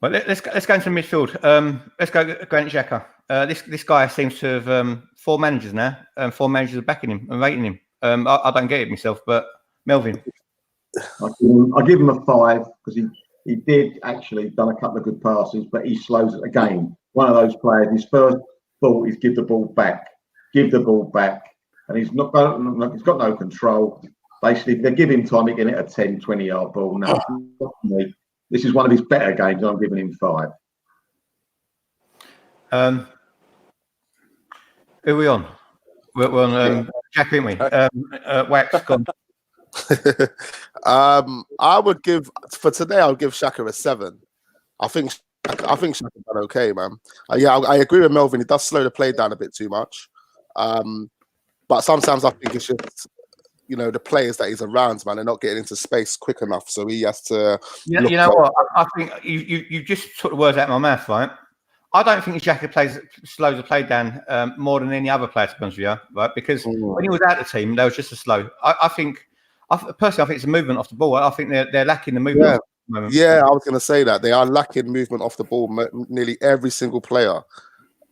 Well, let's go into midfield. Let's go Granit Xhaka. This guy seems to have 4 managers now. 4 managers are backing him and rating him. I don't get it myself, but Melvin. I give him a 5 because he did actually done a couple of good passes, but he slows it again. One of those players. His first thought is give the ball back, and he's got no control. Basically, if they give him time, he can hit a 10, 20-yard ball. No, this is one of his better games. I'm giving him 5. Who are we on? We're on Jack, aren't we? Wax gone. I would give for today. I'll give Xhaka a 7. I think Xhaka's done okay, man. I agree with Melvin. He does slow the play down a bit too much. But sometimes I think it's just the players that he's around, man, they're not getting into space quick enough. So he has to. You know what? I think you just took the words out of my mouth, right? I don't think Xhaka slows the play down more than any other player, to be honest with you, right? Because when he was out of the team, they was just as slow. Personally, I think it's a movement off the ball. I think they're lacking the movement. Yeah. At the moment. Yeah, I was going to say that they are lacking movement off the ball. Nearly every single player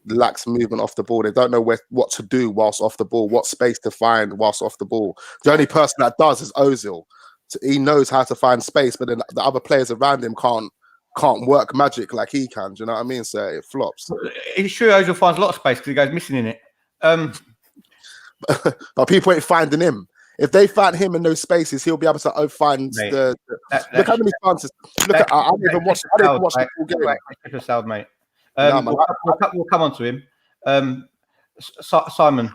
lacks movement off the ball. They don't know what to do whilst off the ball, what space to find whilst off the ball. The only person that does is Ozil. So he knows how to find space, but then the other players around him can't work magic like he can. Do you know what I mean? So it flops. It's true Ozil finds a lot of space because he goes missing in it. But people ain't finding him. If they find him in those spaces, he'll be able to find look how many chances. Look at I didn't even watch the full game. It's a mate. We'll come on to him. Simon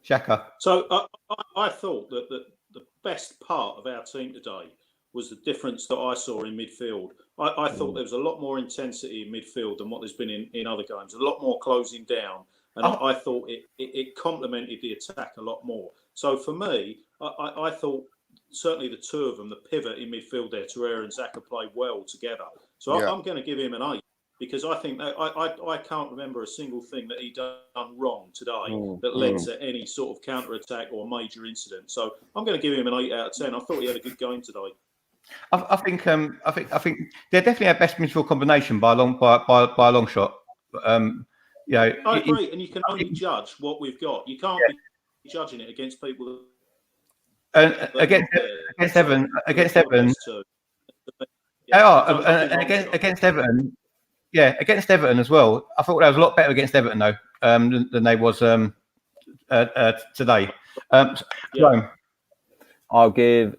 Xhaka. So I thought that the best part of our team today was the difference that I saw in midfield. I thought there was a lot more intensity in midfield than what there's been in other games. A lot more closing down. And I thought it complemented the attack a lot more. So for me, I thought certainly the two of them, the pivot in midfield there, Torreira and Xhaka, played well together. So I'm going to give him an 8 because I think that I can't remember a single thing that he done wrong today that led to any sort of counter attack or major incident. So I'm going to give him an 8 out of 10. I thought he had a good game today. I think they're definitely our best midfield combination by a long shot. I agree, and you can only judge what we've got. You can't be judging it against people. Against Everton. Against Everton. yeah, against Everton as well. I thought that was a lot better against Everton though than they was today. Yeah. I'll give.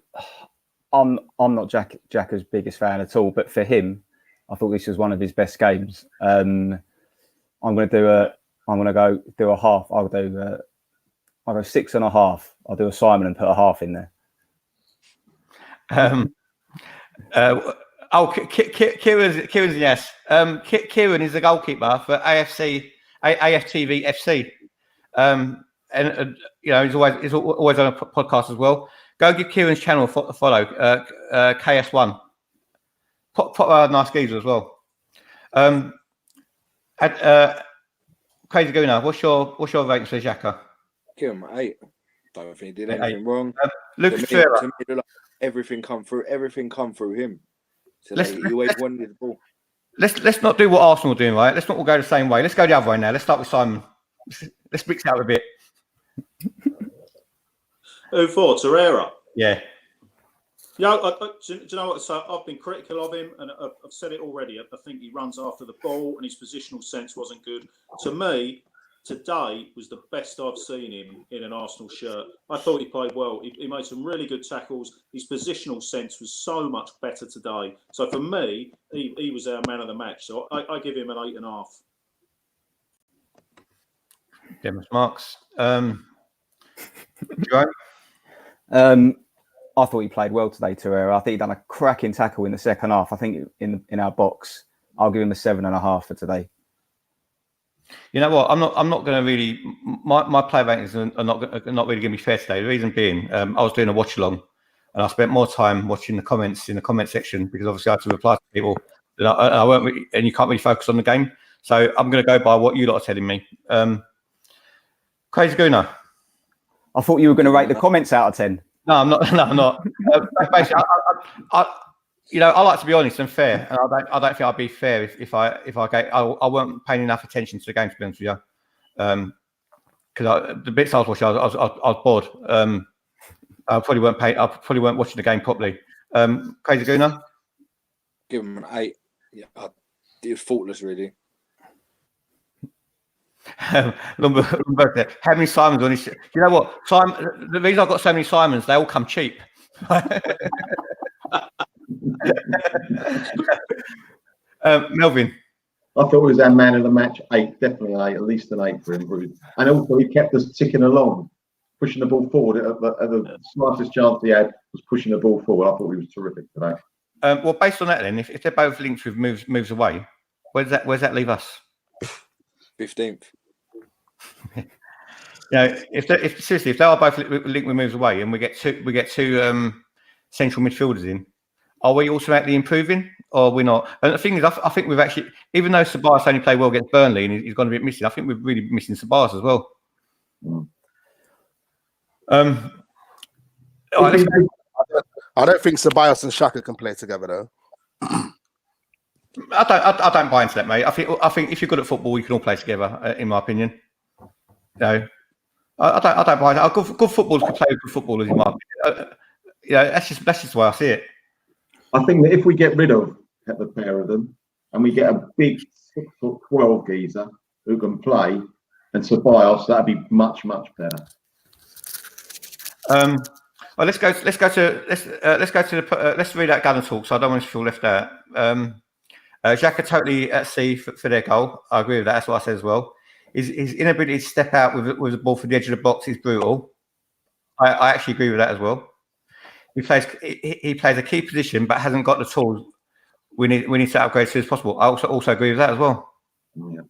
I'm not Jacka's biggest fan at all, but for him, I thought this was one of his best games. I'm going to do a half. I'll go 6.5. I'll do a Simon and put a half in there. Kieran's yes. Kieran is the goalkeeper for AFTV FC. And you know, he's always on a podcast as well. Go give Kieran's channel a follow. KS1. Nice geezer as well. Crazy Gooner, what's your rating for Xhaka? Give him 8. Don't think he did anything wrong. Lucas to me, like, everything come through him. So he always wanted the ball. Let's not do what Arsenal are doing, right? Let's not all go the same way. Let's go the other way now. Let's start with Simon. Let's mix it up a bit. Who for? Torreira? Yeah. Yeah, do you know what? So I've been critical of him, and I've said it already. I think he runs after the ball, and his positional sense wasn't good. To me, today was the best I've seen him in an Arsenal shirt. I thought he played well. He made some really good tackles. His positional sense was so much better today. So for me, he was our man of the match. So I give him an 8.5. Demon's marks. I thought he played well today, Torreira. I think he done a cracking tackle in the second half. I think in our box, I'll give him a 7.5 for today. You know what? I'm not going to really. My play rankings are not really going to be fair today. The reason being, I was doing a watch along, and I spent more time watching the comments in the comment section because obviously I had to reply to people, and I weren't really, and you can't really focus on the game. So I'm going to go by what you lot are telling me. Crazy Gooner. I thought you were going to rate the comments out of 10. No, I'm not. No, I'm not. Basically, I like to be honest and fair, and I don't think I'd be fair if I weren't paying enough attention to the game, to be honest with you. Because the bits I was watching, I was bored. I probably weren't watching the game properly. Crazy Gooner. Give him an 8. Yeah, it was faultless, really. Lumberg, how many Simons on his? You know what? Simon. The reason I've got so many Simons, they all come cheap. Melvin. I thought he was our man of the match. 8, definitely an 8, at least an 8 for him. And also he kept us ticking along, pushing the ball forward. At the smartest chance he had was pushing the ball forward. I thought he was terrific today. Well, based on that, then, if they're both linked with moves away, where's that leave us? 15th. You know, if they are both linked with moves away, and we get two central midfielders in, are we automatically improving, or are we not? And the thing is, I think we've actually, even though Ceballos only played well against Burnley and he's gone a bit missing, I think we're really missing Ceballos as well. I don't think Ceballos and Xhaka can play together though. I don't buy into that, mate. I think if you're good at football, you can all play together. In my opinion, no, I don't buy that. Good footballers can play with good footballers. In my opinion, that's just the way I see it. I think that if we get rid of the pair of them and we get a big 6'12" geezer who can play and Ceballos, that'd be much better. Well, let's read out Gunner talk. So I don't want to feel left out. Xhaka totally at sea for their goal. I agree with that. That's what I said as well. His inability to step out with the ball for the edge of the box is brutal. I actually agree with that as well. He plays a key position, but hasn't got the tools. We need to upgrade as soon as possible. I also agree with that as well. Yeah.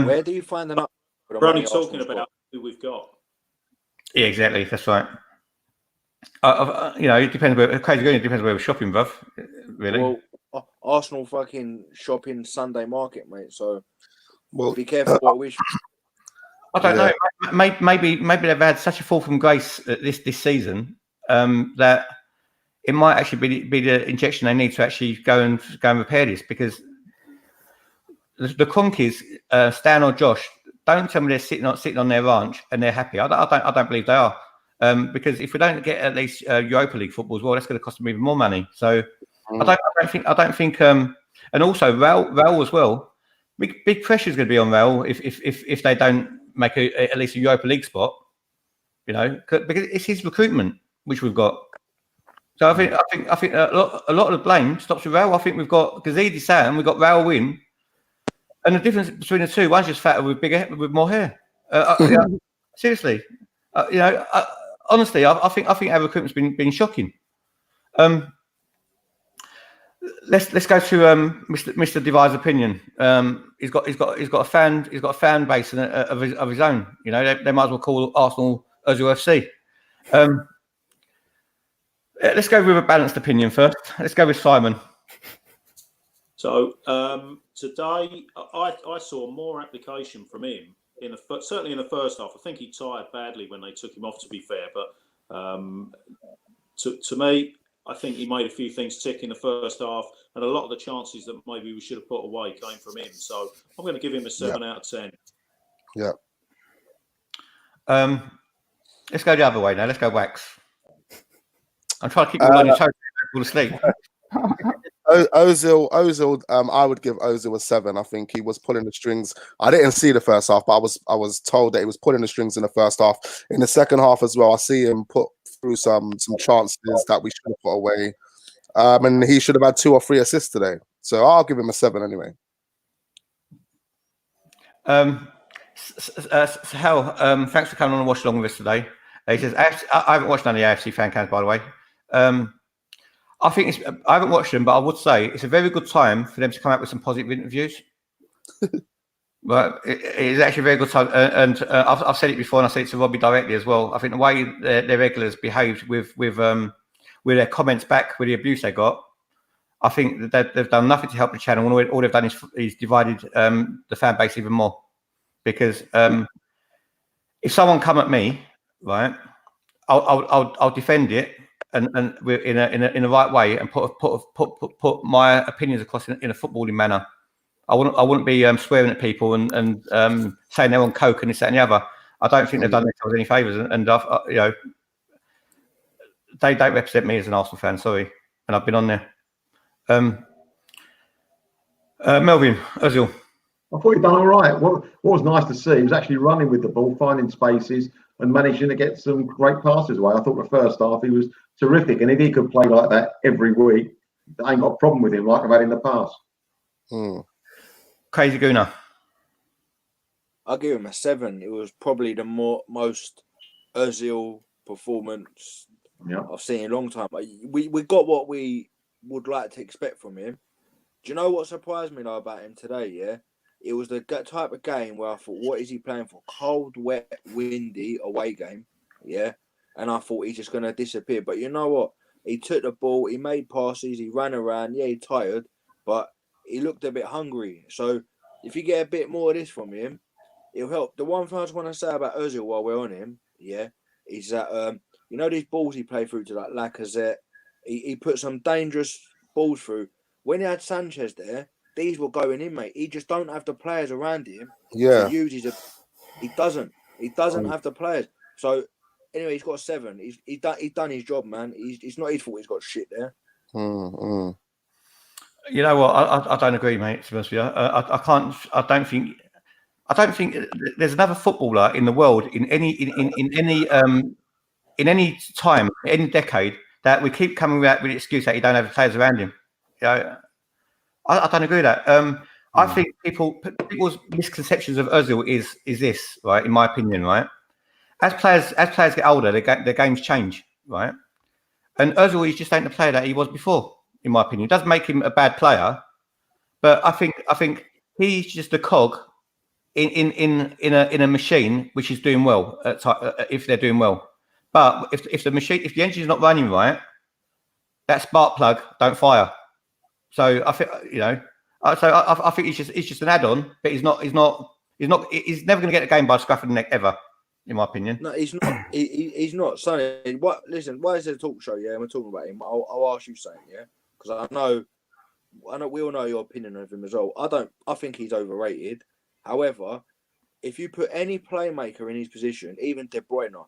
Where do you find the? We're only talking about who we've got. Yeah, exactly. That's right. It depends where crazy going. It depends where we're shopping, bruv. Really. Well, Arsenal fucking shopping Sunday market, mate. So, be careful what we. I don't know. Maybe they've had such a fall from grace this season that it might actually be the injection they need to actually go and repair this, because the Conkies, Stan or Josh, don't tell me they're sitting on their ranch and they're happy. I don't believe they are, because if we don't get at least Europa League football as well, that's going to cost them even more money. So I don't think And also Raul as well. Big pressure is going to be on Raul if they don't make at least a Europa League spot. You know, because it's his recruitment which we've got. So I think a lot of the blame stops with Raul. I think we've got Gazidi Sam, we've got Raul in, and the difference between the two, one's just fatter with more hair. Yeah, seriously, honestly, I think our recruitment's been shocking. Let's go to Mr. Devire's opinion. He's got a fan base of his own. You know, they might as well call Arsenal Özil FC. Let's go with a balanced opinion first. Let's go with Simon. So today, I saw more application from him certainly in the first half. I think he tired badly when they took him off, to be fair. But to me, I think he made a few things tick in the first half, and a lot of the chances that maybe we should have put away came from him. So I'm going to give him a 7 out of 10. Yeah. Let's go the other way now. Let's go Wax. I'm trying to keep you on your toes. Fall asleep. Ozil, I would give Ozil a 7. I think he was pulling the strings. I didn't see the first half, but I was told that he was pulling the strings in the first half. In the second half as well, I see him put through some chances that we should have put away. And he should have had 2 or 3 assists today. So I'll give him a 7 anyway. Hal, thanks for coming on and watch along with us today. He says, I haven't watched none of the AFC fan cams, by the way. I haven't watched them, but I would say it's a very good time for them to come out with some positive interviews. But it is actually a very good time. And I've said it before, and I said it to Robbie directly as well. I think the way their regulars behaved with their comments back, with the abuse they got, I think that they've done nothing to help the channel. All they've done is divided the fan base even more. Because if someone come at me, right, I'll defend it and in the right way and put my opinions across in a footballing manner. I wouldn't be swearing at people and saying they're on coke and this, that, and the other. I don't think they've done themselves any favours, and they don't represent me as an Arsenal fan. Sorry, and I've been on there. Melvin, Özil. I thought he'd done all right. What was nice to see, he was actually running with the ball, finding spaces and managing to get some great passes away. I thought the first half he was terrific, and if he could play like that every week, I ain't got a problem with him like I've had in the past. Crazy Gooner. I'll give him a 7. It was probably the most Özil performance I've seen in a long time. We got what we would like to expect from him. Do you know what surprised me though about him today? Yeah, it was the type of game where I thought, what is he playing for? Cold, wet, windy away game. Yeah, and I thought he's just going to disappear. But you know what? He took the ball, he made passes, he ran around. Yeah, he tired, but he looked a bit hungry. So if you get a bit more of this from him, it'll help. The one thing I just want to say about Özil while we're on him, yeah, is that you know these balls he played through to like Lacazette, he put some dangerous balls through. When he had Sanchez there, these were going in, mate. He just don't have the players around him to use his. He doesn't have the players. So anyway, he's got a 7. He's done his job, man. It's not his fault he's got shit there. You know what? I don't agree, mate. To be honest with you, I can't. I don't think there's another footballer in the world in any time, any decade, that we keep coming out with the excuse that he don't have the players around him. You know, I don't agree with that. I think people's misconceptions of Özil is this, right? In my opinion, right? As players get older, their games change, right? And Özil is just ain't the player that he was before. In my opinion, it doesn't make him a bad player, but I think he's just a cog in a machine which is doing well if they're doing well. But if the engine is not running right, that spark plug don't fire. So I think I think he's just an add-on, but he's never going to get a game by the scruff of the neck ever, in my opinion. No, he's not. He's not. Sonny, listen, why is it a talk show? Yeah, and we're talking about him. I'll ask you something. Yeah. Because I know we all know your opinion of him as well. I think he's overrated. However, if you put any playmaker in his position, even De Bruyne,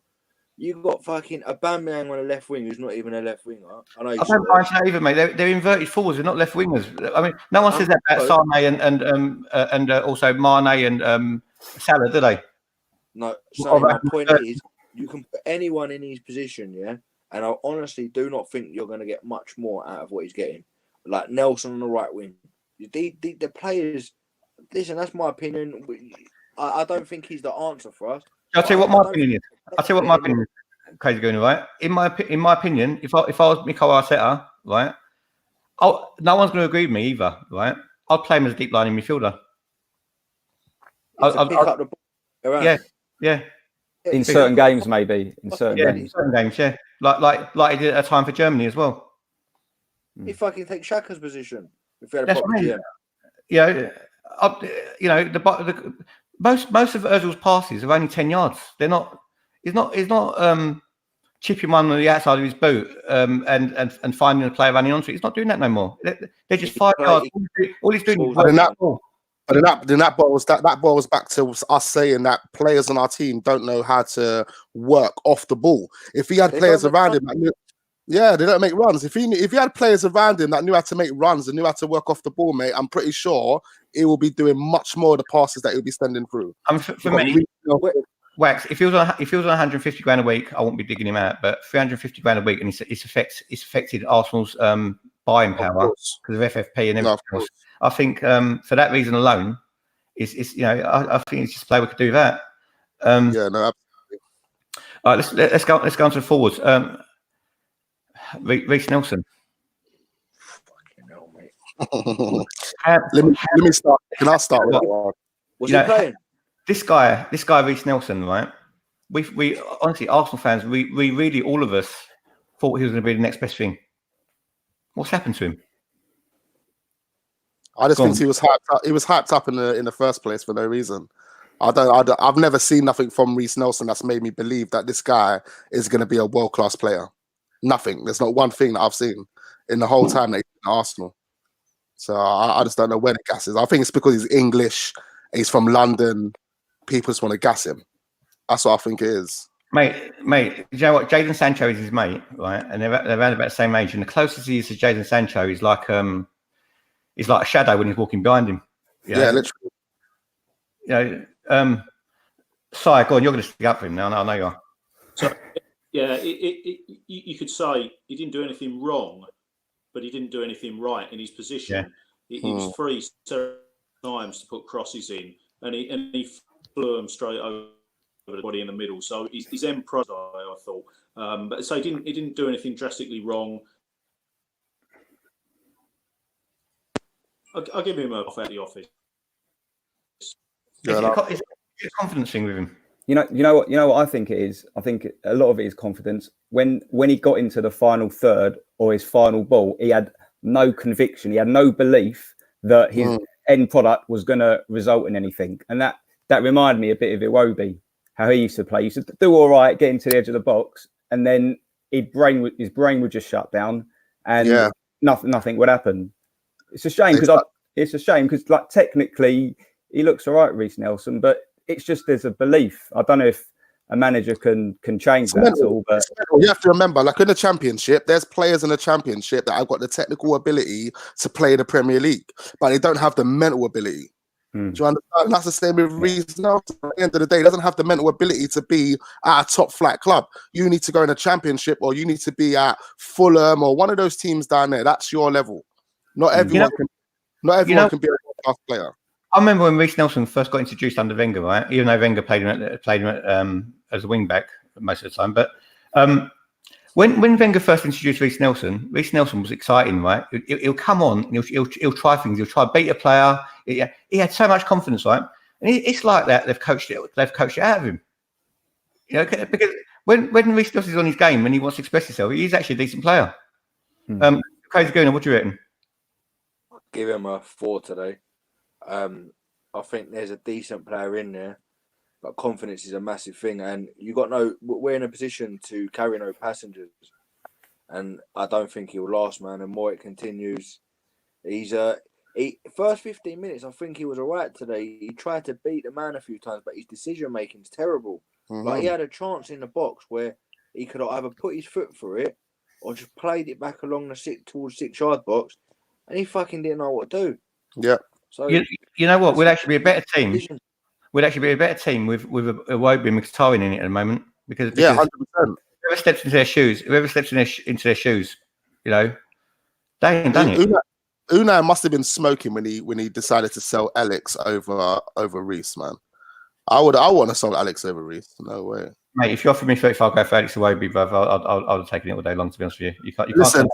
You got fucking Aubameyang on a left wing who's not even a left winger. I know you I saw don't mind that either, mate. They're inverted forwards. They're not left wingers. I mean, no one says that about Sane and also Mane and Salah, do they? No, Or Sonny, my point is, you can put anyone in his position, yeah, and I honestly do not think you're going to get much more out of what he's getting. Like Nelson on the right wing. The players, listen, that's my opinion. I don't think he's the answer for us. I'll tell you what my opinion is. I'll tell you what my opinion is. Crazy going, right? In my opinion, if I was Mikel Arteta, right, no one's going to agree with me either, right? I'd play him as a deep line midfielder. To pick up the ball around. Yeah. In certain games, maybe. In certain games. Certain games, yeah. Like he did at a time for Germany as well. He fucking takes Xhaka's position if he had a proper GM. Yeah, most of Özil's passes are only 10 yards. They're not. He's not chipping one on the outside of his boot and finding a player running onto it. He's not doing that no more. They're just 5 yards. All he's doing is working that ball. But then that boils back to us saying that players on our team don't know how to work off the ball. If he had players around him, they don't make runs. If he had players around him that knew how to make runs and knew how to work off the ball, mate, I'm pretty sure he will be doing much more of the passes that he'll be sending through. For me, Wax, if he was on 150 grand a week, I won't be digging him out. But 350 grand a week, and it's affected Arsenal's buying power because of FFP and everything else. I think for that reason alone, I think it's just a player we could do that. Absolutely. All right, let's go on to the forwards. Reece Nelson. Fucking hell, mate. Let me start. Can I start with that one? Was he playing? This guy, Reece Nelson, right? We honestly, Arsenal fans, we really, all of us thought he was going to be the next best thing. What's happened to him? I just think he was hyped up. He was hyped up in the first place for no reason. I've never seen nothing from Reece Nelson that's made me believe that this guy is going to be a world-class player. Nothing. There's not one thing that I've seen in the whole time that he's in Arsenal. So I just don't know where the gas is. I think it's because he's English, he's from London. People just want to gas him. That's what I think it is. Mate, you know what? Jadon Sancho is his mate, right? And they're around about the same age. And the closest he is to Jadon Sancho is like a shadow when he's walking behind him. Yeah, literally. Sai, go on, you're going to stick up for him now. I know you are. So, yeah, you could say he didn't do anything wrong, but he didn't do anything right in his position. Yeah. He was free several times to put crosses in, and he flew them straight over the body in the middle. So he's end product, I thought. But so he didn't do anything drastically wrong. I'll give him a off at the office. It's a confidence thing with him. You know what I think it is. I think a lot of it is confidence. When he got into the final third or his final ball, he had no conviction. He had no belief that his end product was going to result in anything. And that reminded me a bit of Iwobi, how he used to play. He used to do all right, get into the edge of the box, and then his brain would just shut down, and nothing would happen. It's a shame because like technically he looks all right, Reece Nelson, but it's just there's a belief. I don't know if a manager can change that at all. But you have to remember, like in the Championship, there's players in the Championship that have got the technical ability to play the Premier League, but they don't have the mental ability. Do you understand? That's the same with Reece Nelson. At the end of the day, he doesn't have the mental ability to be at a top flight club. You need to go in a Championship, or you need to be at Fulham or one of those teams down there. That's your level. Not everyone can be a world-class player. I remember when Reece Nelson first got introduced under Wenger, right? Even though Wenger played him as a wing back most of the time, but when Wenger first introduced Reece Nelson was exciting, right? He'll come on, and he'll try things. He'll try to beat a player. He had so much confidence, right? And it's like that. They've coached it out of him. You know, because when Reece Nelson's on his game, when he wants to express himself, he's actually a decent player. Crazy Gooner, what do you reckon? I'll give him a 4 today. I think there's a decent player in there, but confidence is a massive thing, and we're in a position to carry no passengers, and I don't think he'll last, man. And more it continues, first 15 minutes, I think he was alright today. He tried to beat the man a few times, but his decision making is terrible. Like he had a chance in the box where he could have either put his foot through it or just played it back along towards 6-yard box, and he fucking didn't know what to do. Yeah. So you know what? We'd actually be a better team. We'd actually be a better team with Iwobi and Mkhitaryan in it at the moment because 100%. whoever steps into their shoes, into their shoes, you know, they ain't done it. Unai must have been smoking when he decided to sell Alex over Reece, man. I want to sell Alex over Reece. No way, mate. If you offered me 35 grand for Alex Iwobi, brother, I'd have taken it all day long. To be honest with you, you can't. Listen,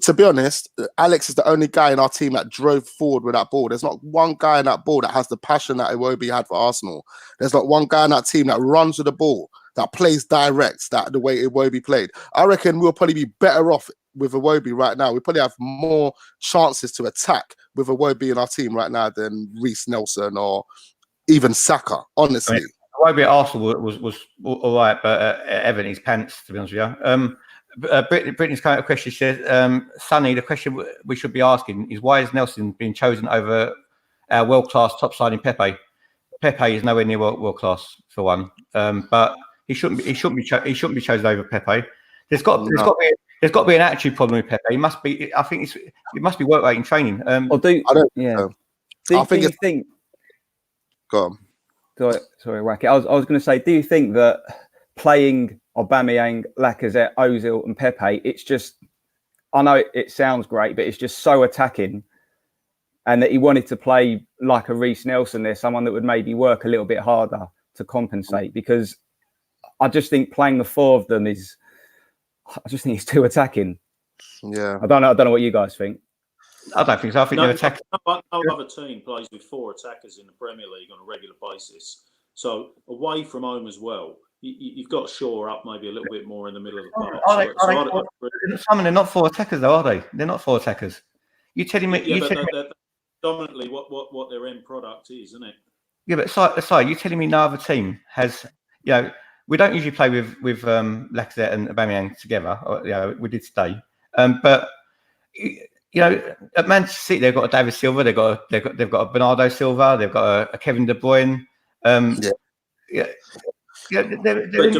to be honest, Alex is the only guy in our team that drove forward with that ball. There's not one guy in that ball that has the passion that Iwobi had for Arsenal. There's not one guy in that team that runs with the ball, that plays direct, that the way Iwobi played. I reckon we'll probably be better off with Iwobi right now. We probably have more chances to attack with Iwobi in our team right now than Reece Nelson or even Saka, honestly. Iwobi at Arsenal was all right, but Everton, his pants, to be honest with you. Brittany's kind of question says, Sonny, the question we should be asking is why is Nelson being chosen over our world-class top signing Pepe? Pepe is nowhere near world class for one, but he shouldn't be chosen over Pepe. There's got to be an attitude problem with Pepe. He must be. I think it must be work rate in training. Do you think? Go on. Sorry, Wacky. I was going to say, do you think that playing Aubameyang, Lacazette, Ozil, and Pepe, it's just, I know it sounds great, but it's just so attacking, and that he wanted to play like a Reece Nelson there, someone that would maybe work a little bit harder to compensate, because I just think playing the four of them it's too attacking. Yeah. I don't know what you guys think. I don't think so. I think they're attacking. No other team plays with 4 attackers in the Premier League on a regular basis. So away from home as well, you've got to shore up maybe a little bit more in the middle of the park. Simon, they're not 4 attackers though, are they? They're not 4 attackers. You telling me? Yeah, but dominantly what their end product is, isn't it? Yeah, but sorry, you telling me no other team has? You know, we don't usually play with Lacazette and Aubameyang together. Or, you know, we did today, but you know, at Manchester City they've got a David Silva, they've got a Bernardo Silva, they've got a Kevin De Bruyne. Yeah, De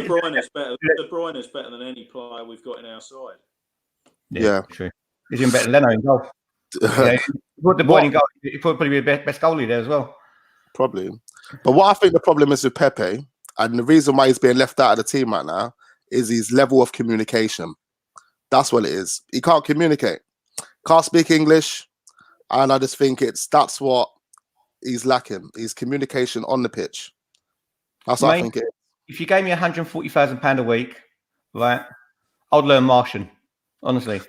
Bruyne is better. De Bruyne is better than any player we've got in our side. Yeah. True. He's even better than Leno in goal. Yeah, put De Bruyne in goal. He'd probably be the best goalie there as well. Probably. But what I think the problem is with Pepe, and the reason why he's being left out of the team right now, is his level of communication. That's what it is. He can't communicate. Can't speak English. And I just think that's what he's lacking. His communication on the pitch. That's what I think it is. If you gave me £140,000 a week, right, I'd learn Martian. Honestly.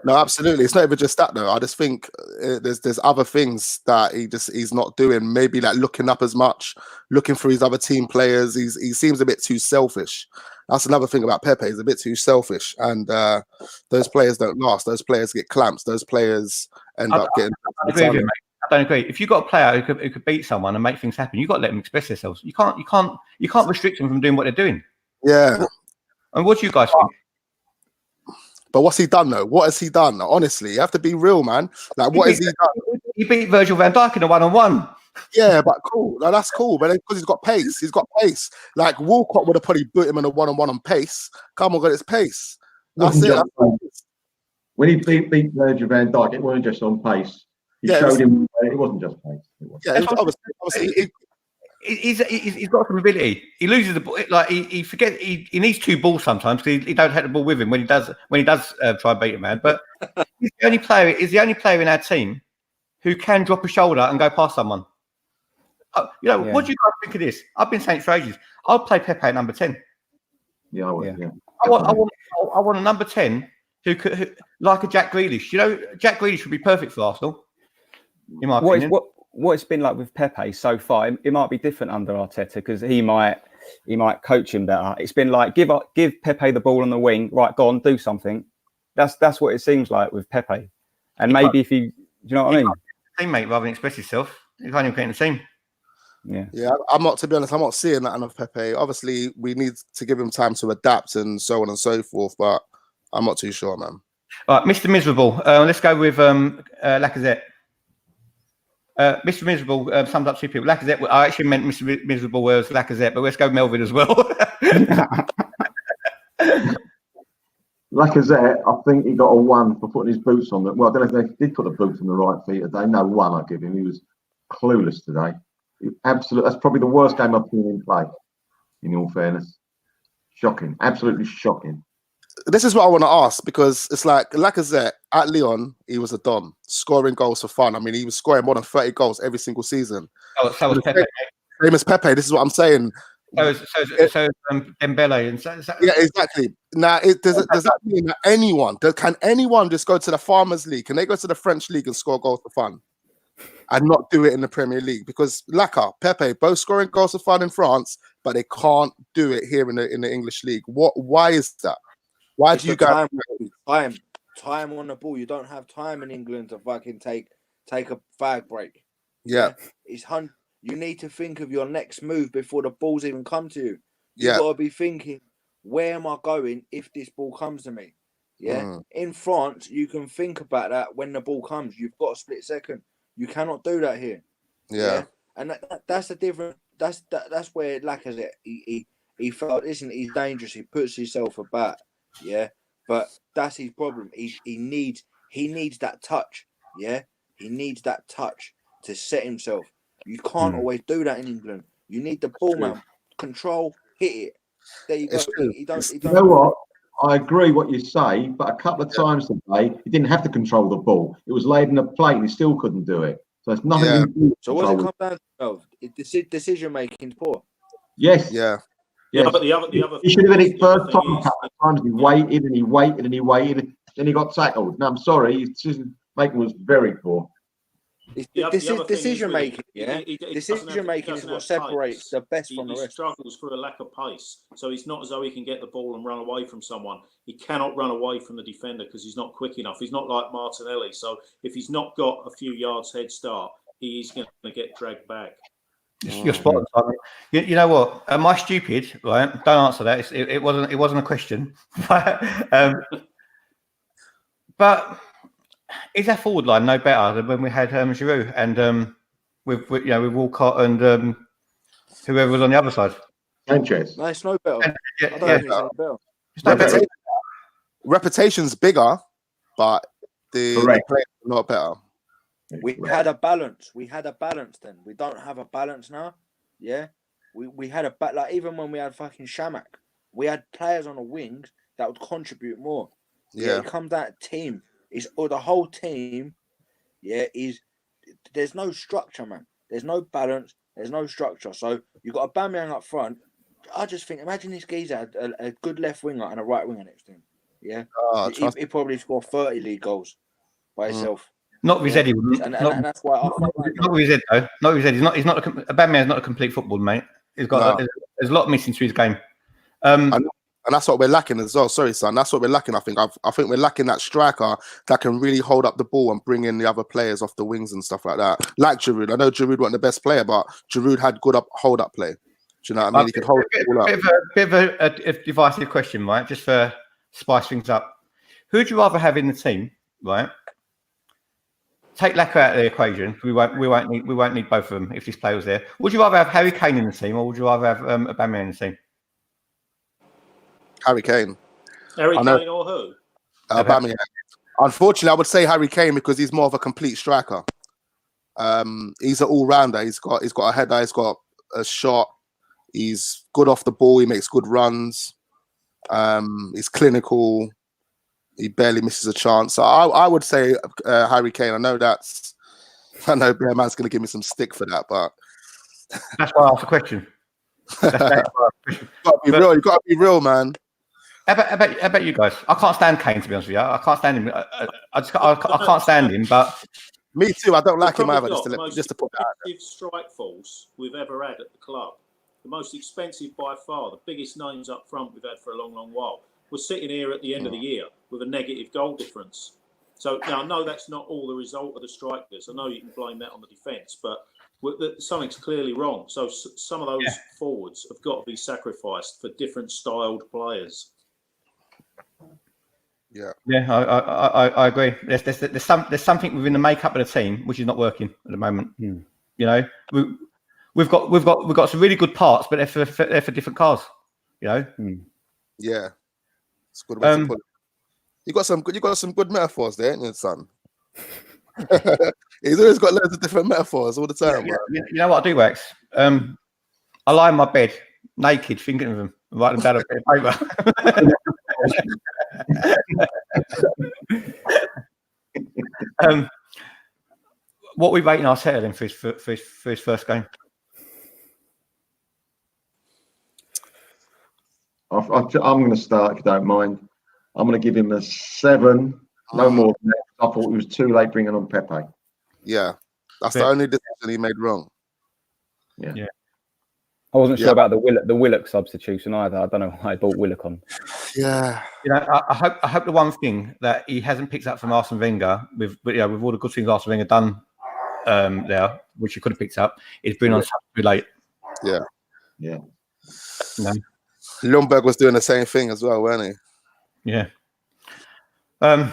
No, absolutely. It's not even just that though. I just think there's other things that he's not doing. Maybe like looking up as much, looking for his other team players. He seems a bit too selfish. That's another thing about Pepe. He's a bit too selfish, and those players don't last. Those players get clamps. Those players end up getting. I agree with you, mate. I don't agree. If you've got a player who could beat someone and make things happen, you've got to let them express themselves. You can't restrict them from doing what they're doing. Yeah. And what do you guys think? But what's he done though? What has he done? Honestly, you have to be real, man. Like, what has he done? He beat Virgil van Dijk in a 1-on-1. Yeah, but cool. No, that's cool. But because he's got pace, Like Walcott would have probably beat him in a 1-on-1 on pace. Come on, got his pace. That's it. When he beat Virgil van Dijk, it wasn't just on pace. He showed him it wasn't just pace. He's got some ability. He loses the ball. Like he forgets. He needs 2 balls sometimes because he don't have the ball with him when he does try and beat a man. But he's the only player in our team who can drop a shoulder and go past someone. What do you guys think of this? I've been saying it for ages. I'll play Pepe at number 10. Yeah, I would. Yeah. I want a number 10 who like a Jack Grealish. You know, Jack Grealish would be perfect for Arsenal. In my opinion. What it's been like with Pepe so far, it might be different under Arteta because he might coach him better. It's been like give Pepe the ball on the wing, right? Go on, do something. That's what it seems like with Pepe. And maybe if do you know what I mean? Teammate rather than express himself. He can't even get in the team. Yeah. I'm not seeing that enough Pepe. Obviously, we need to give him time to adapt and so on and so forth. But I'm not too sure, man. All right, Mr. Miserable. Let's go with Lacazette. Mr. Miserable summed up 2 people. Lacazette. I actually meant Mr. Miserable was Lacazette, but let's go Melvin as well. Lacazette, I think he got a 1 for putting his boots on. Well, I don't know if they did put the boots on the right feet today. No, 1 I give him. He was clueless today. That's probably the worst game I've seen him play, in all fairness. Shocking. Absolutely shocking. This is what I want to ask, because it's like Lacazette at Lyon, he was a Don, scoring goals for fun. I mean, he was scoring more than 30 goals every single season. So was Pepe. Same as Pepe. This is what I'm saying. So Dembele and Yeah, exactly. Now, does that mean that can anyone just go to the Farmers League? Can they go to the French League and score goals for fun, and not do it in the Premier League? Because Laka, Pepe, both scoring goals for fun in France, but they can't do it here in the English League. Why is that? Why It's do you the guys time on the ball? You don't have time in England to fucking take a fag break. Yeah. You need to think of your next move before the balls even come to you. You Yeah. gotta be thinking, where am I going if this ball comes to me? Yeah. In France, you can think about that when the ball comes. You've got a split second. You cannot do that here. Yeah. And that's the difference. That's where Lacazette he felt, isn't he's dangerous. He puts himself about. Yeah. But that's his problem. He needs that touch. Yeah. He needs that touch to set himself. You can't always do that in England. You need the ball, man. Control, hit it. There you go. You know what? I agree what you say, but a couple of times today, he didn't have to control the ball. It was laid in a plate and he still couldn't do it. So it's nothing. Yeah. So what does it come down to? Decision making poor. Yes. Yeah. Yeah, but the other he should have been it first time. A couple of times he waited and he waited and he waited, then he got tackled. No, I'm sorry, his decision making was very poor. Decision making, yeah. Decision making is what separates the best from the rest. He struggles through a lack of pace, so it's not as though he can get the ball and run away from someone. He cannot run away from the defender because he's not quick enough. He's not like Martinelli. So if he's not got a few yards head start, he is going to get dragged back. You're spot on, Simon. You know what? Am I stupid? Right? Don't answer that. It wasn't a question. But is our forward line no better than when we had Giroud and with Walcott and whoever was on the other side? Sanchez. No, it's no better. I don't think it's no better. It's no better. Reputation's bigger, but the players are not better. We had a balance. We had a balance then. We don't have a balance now. Yeah. We had like even when we had fucking Shamak, we had players on the wings that would contribute more. Yeah. It comes down to team. The whole team, there's no structure, man. There's no balance. There's no structure. So you got Aubameyang up front. I just think, imagine this geezer had a good left winger and a right winger next to him. Yeah, he probably scored 30 league goals by himself. Not with Eddie, wouldn't. And that's why I feel like not with Ed though. Not with Ed. He's not. Aubameyang's not a complete football mate. He's got there's a lot missing to his game. And that's what we're lacking as well. Sorry, son. That's what we're lacking. I think we're lacking that striker that can really hold up the ball and bring in the other players off the wings and stuff like that. Like Giroud. I know Giroud wasn't the best player, but Giroud had good hold up play. Do you know what I mean? He could hold the ball up. Bit of a divisive question, right? Just for spice things up. Who would you rather have in the team, right? Take Laka out of the equation. We won't need both of them if this player was there. Would you rather have Harry Kane in the team, or would you rather have Aubameyang in the team? Harry Kane. Harry Kane or who? Aubameyang. Unfortunately, I would say Harry Kane because he's more of a complete striker. He's an all-rounder. He's got a header. He's got a shot. He's good off the ball. He makes good runs. He's clinical. He barely misses a chance. So I would say Harry Kane. I know Bear Man's going to give me some stick for that, but that's why I asked the question. You got to be real, man. How about you guys? I can't stand Kane, to be honest with you. I can't stand him. I can't stand him, but me too. I don't like him either. Just to put that out there. Strike force we've ever had at the club. The most expensive by far. The biggest names up front we've had for a long, long while. We're sitting here at the end of the year with a negative goal difference. So now I know that's not all the result of the strikers. I know you can blame that on the defence, but something's clearly wrong. So some of those forwards have got to be sacrificed for different styled players. Yeah, I agree. There's something within the makeup of the team which is not working at the moment. You know, we've got some really good parts, but they're for different cars. You know. Yeah. It's a good way to put it. You got some good metaphors there, ain't you, son? He's always got loads of different metaphors all the time. You know what I do, Wax? I lie in my bed naked, thinking of them, and write them down on a bit of paper. What are we rating Arteta then for his first game? I'm going to start, if you don't mind. I'm going to give him a 7. No more than that. I thought it was too late bringing on Pepe. Yeah, that's the only decision he made wrong. Yeah. I wasn't sure about the Willock substitution either. I don't know why I brought Willock on. Yeah. You know, I hope the one thing that he hasn't picked up from Arsene Wenger, with all the good things Arsene Wenger done there, which he could have picked up, is bringing on something too late. Yeah. No. Ljungberg was doing the same thing as well, wasn't he? Yeah. That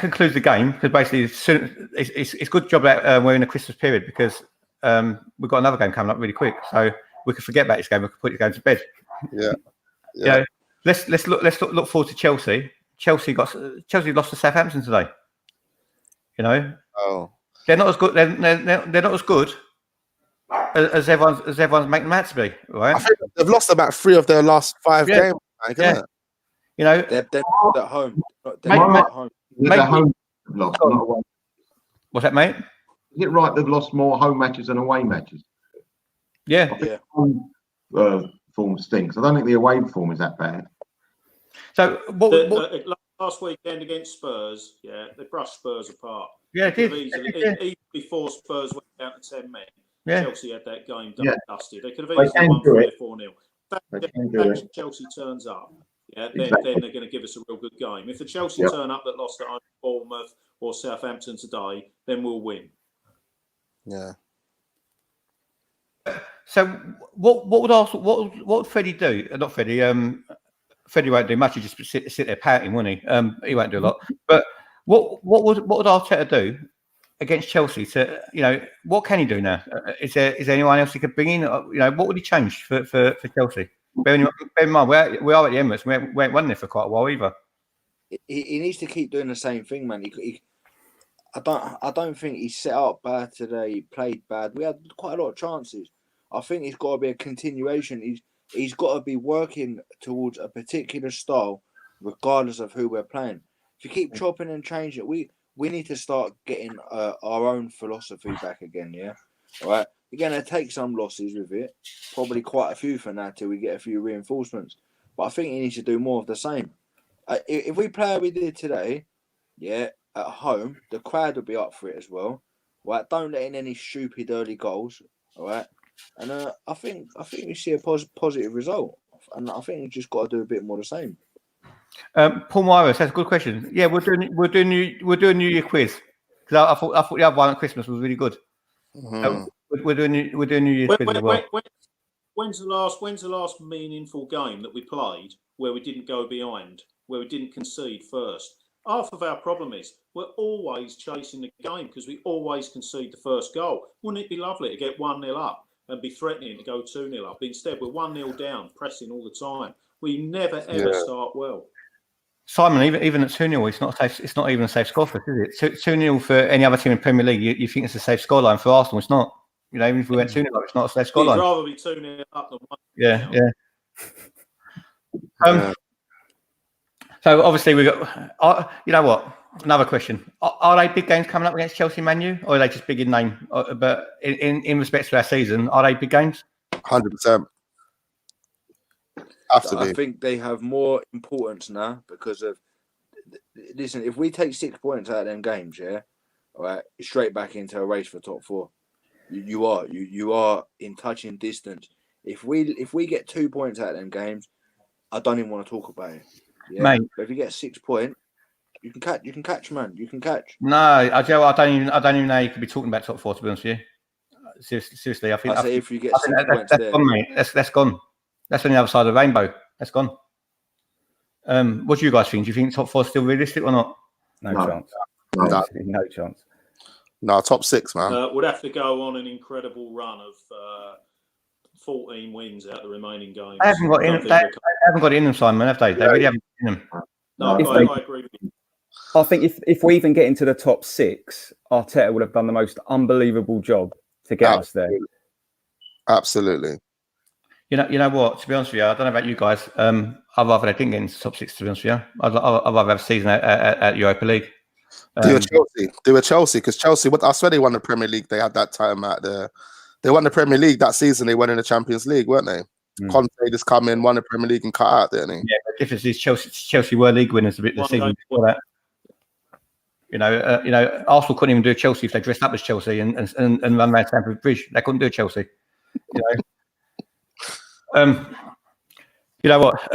concludes the game, because basically it's a good job that we're in the Christmas period, because we've got another game coming up really quick, so we can forget about this game. We can put this game to bed. Yeah. You know, let's look forward to Chelsea. Chelsea lost to Southampton today. You know, they're not as good. They're not as good as everyone's making them out to be. Right? I think they've lost about 3 of their last 5 games. Like, isn't it? You know, they're at home. They're at home. What's that, mate? Is it right they've lost more home matches than away matches? Yeah. Home form stinks. I don't think the away form is that bad. So last weekend against Spurs, they brushed Spurs apart. Yeah, it did. Even before Spurs went down to 10 men, Chelsea had that game dusted. They could have easily won 3-4-0. If Chelsea turns up, then they're going to give us a real good game. If the Chelsea turn up that lost at home, Bournemouth or Southampton today, then we'll win. Yeah. So what would Freddie do? Not Freddie. Freddie won't do much. He just sit there pouting, won't he? He won't do a lot. But what would Arteta do against Chelsea? To what can he do now? Is there anyone else he could bring in? What would he change for Chelsea? Bear in mind, we are at the Emirates. We ain't won there for quite a while either. He needs to keep doing the same thing, man. I don't think he set up bad today. He played bad. We had quite a lot of chances. I think it's got to be a continuation. He's got to be working towards a particular style, regardless of who we're playing. If you keep chopping and changing, we need to start getting our own philosophy back again. Yeah, all right. You're going to take some losses with it, probably quite a few for now till we get a few reinforcements. But I think he needs to do more of the same. If we play how we did today, at home, the crowd will be up for it as well. Right? Don't let in any stupid early goals. All right. And I think we see a positive result, and I think we just got to do a bit more the same. Paul Myers, that's a good question. Yeah, we're doing New Year quiz, because I thought the other one at Christmas was really good. Mm-hmm. We're doing New Year quiz as well. When's the last meaningful game that we played where we didn't go behind, where we didn't concede first? Half of our problem is we're always chasing the game because we always concede the first goal. Wouldn't it be lovely to get 1-0 up and be threatening to go 2-0 up? Instead, we're 1-0 down, pressing all the time. We never ever start well. Simon, even at 2-0, it's not safe. It's not even a safe score for us, is it? 2-0 for any other team in Premier League, you think it's a safe scoreline. For Arsenal, it's not. Even if we went 2-0, it's not a safe scoreline. I'd rather be 2-0 up than 1. Yeah. So obviously we got. You know what? Another question: Are they big games coming up against Chelsea, Man U, or are they just big in name? But in respect to our season, are they big games? 100%. I think they have more importance now because of. Listen, if we take 6 points out of them games, all right, straight back into a race for top 4. You are in touching distance. If we get 2 points out of them games, I don't even want to talk about it. Yeah? Mate. But if you get 6 points, you can catch, man. You can catch. No, I don't even know you could be talking about top 4. To be honest with you, seriously, I think. If you get 6 points, that's gone, mate. That's gone. That's on the other side of the rainbow. That's gone. What do you guys think? Do you think top 4 is still realistic or not? No chance. No chance. No, top 6, man. Would have to go on an incredible run of 14 wins out of the remaining games. They haven't got it in them, Simon, have they? They really haven't in them. No, If I they- agree with you. I think if we even get into the top 6, Arteta would have done the most unbelievable job to get us there. Absolutely. You know what? To be honest with you, I don't know about you guys. I'd rather they didn't get into the top 6. To be honest with you, I'd rather have a season at Europa League. Do a Chelsea, because Chelsea. I swear they won the Premier League. They had that time at the. They won the Premier League that season. They went in the Champions League, weren't they? Conte just come in, won the Premier League, and cut out, didn't he? Yeah, the difference is Chelsea were league winners the season before that. You know, Arsenal couldn't even do Chelsea if they dressed up as Chelsea and run around Stamford Bridge. They couldn't do Chelsea. You know. You know what?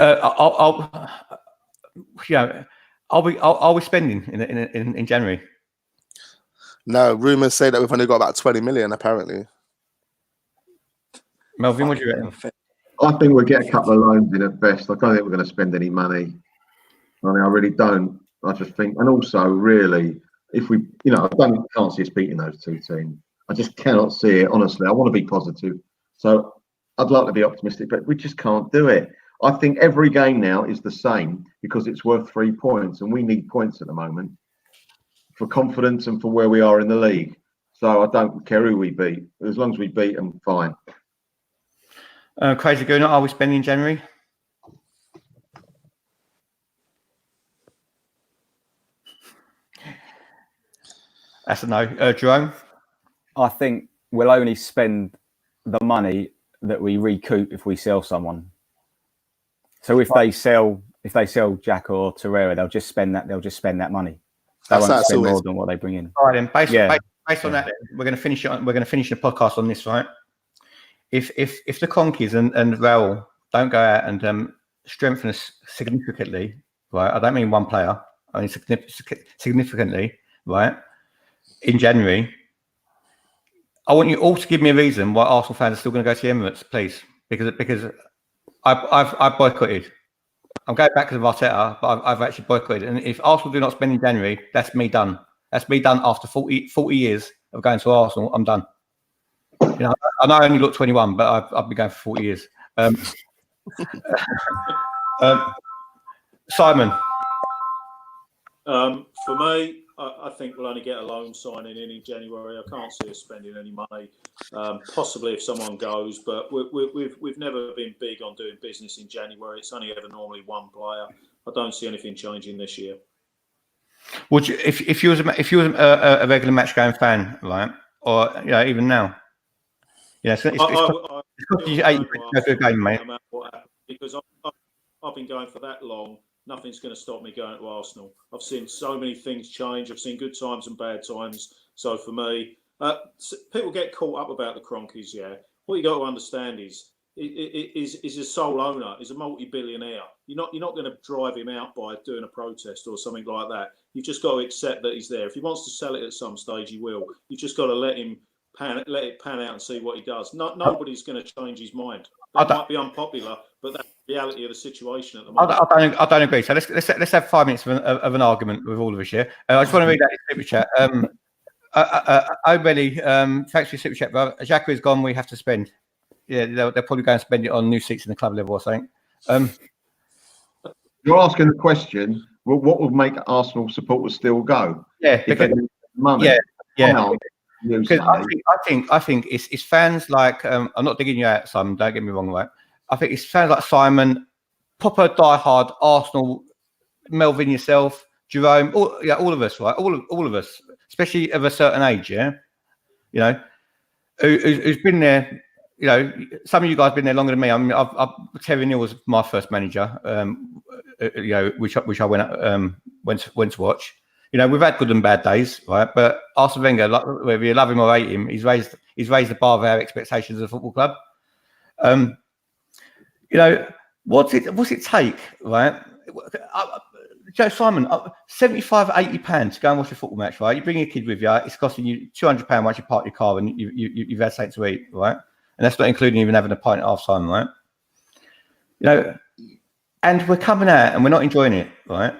Are we spending in January? No, rumours say that we've only got about 20 million, apparently. Melvin, what do you reckon? I think we'll get a couple of loans in at best. I don't think we're going to spend any money. I mean, I really don't. I just think, and also, really, if we, I can't see us beating those two teams. I just cannot see it. Honestly, I want to be positive. So I'd like to be optimistic, but we just can't do it. I think every game now is the same because it's worth 3 points, and we need points at the moment for confidence and for where we are in the league. So I don't care who we beat. As long as we beat them, fine. Crazy Gooner, are we spending in January? That's a no. Jerome? I think we'll only spend the money that we recoup if we sell someone. So if they sell Jack or Torreira, they'll just spend that money. They won't spend more than what they bring in. All right, then. Based on that, then, we're going to finish the podcast on this, right? If the Cronkies and Raul don't go out and strengthen us significantly, right? I don't mean one player. I mean significantly, right? In January, I want you all to give me a reason why Arsenal fans are still going to go to the Emirates, please, because I've boycotted. I'm going back to Arteta, but I've actually boycotted. And if Arsenal do not spend in January, that's me done. That's me done after 40 years of going to Arsenal. I'm done. I know I only look 21, but I've been going for 40 years. Simon. For me, I think we'll only get a loan signing in January. I can't see us spending any money. Possibly if someone goes, but we've never been big on doing business in January. It's only ever normally one player. I don't see anything changing this year. Would you, if you was a regular match going fan, right, or even now? Yeah, it's costing you £8 to go to a game, mate. Because I've been going for that long. Nothing's going to stop me going to Arsenal. I've seen so many things change. I've seen good times and bad times. So for me, people get caught up about the Cronkies. Yeah, what you got to understand is a sole owner, is a multi-billionaire. You're not going to drive him out by doing a protest or something like that. You've just got to accept that he's there. If he wants to sell it at some stage, he will. You've just got to let it pan out and see what he does. Nobody's going to change his mind. That might be unpopular, but that's the reality of the situation at the moment. I don't agree. So let's have 5 minutes of an argument with all of us here. I just want to read out your super chat. O'Belly, thanks for your super chat, brother. Xhaka is gone. We have to spend. Yeah, they're probably going to spend it on new seats in the club level or something. You're asking the question. Well, what would make Arsenal supporters still go? Yeah, because money. Yeah. Because I think it's fans like I'm not digging you out, Simon. Don't get me wrong, right? I think it's fans like Simon, proper diehard Arsenal, Melvin, yourself, Jerome, all of us, right? All of us, especially of a certain age, yeah. Who's been there. Some of you guys have been there longer than me. I mean, Terry Neal was my first manager, which I went to watch. We've had good and bad days, right? But Arsene Wenger, whether you love him or hate him, he's raised the bar of our expectations of the football club. What's it take, right? Joe Simon, £75-80 to go and watch a football match, right? You bring your kid with you, it's costing you £200 once you park your car and you've had something to eat, right? And that's not including even having a pint at half time, right? And we're coming out and we're not enjoying it, right?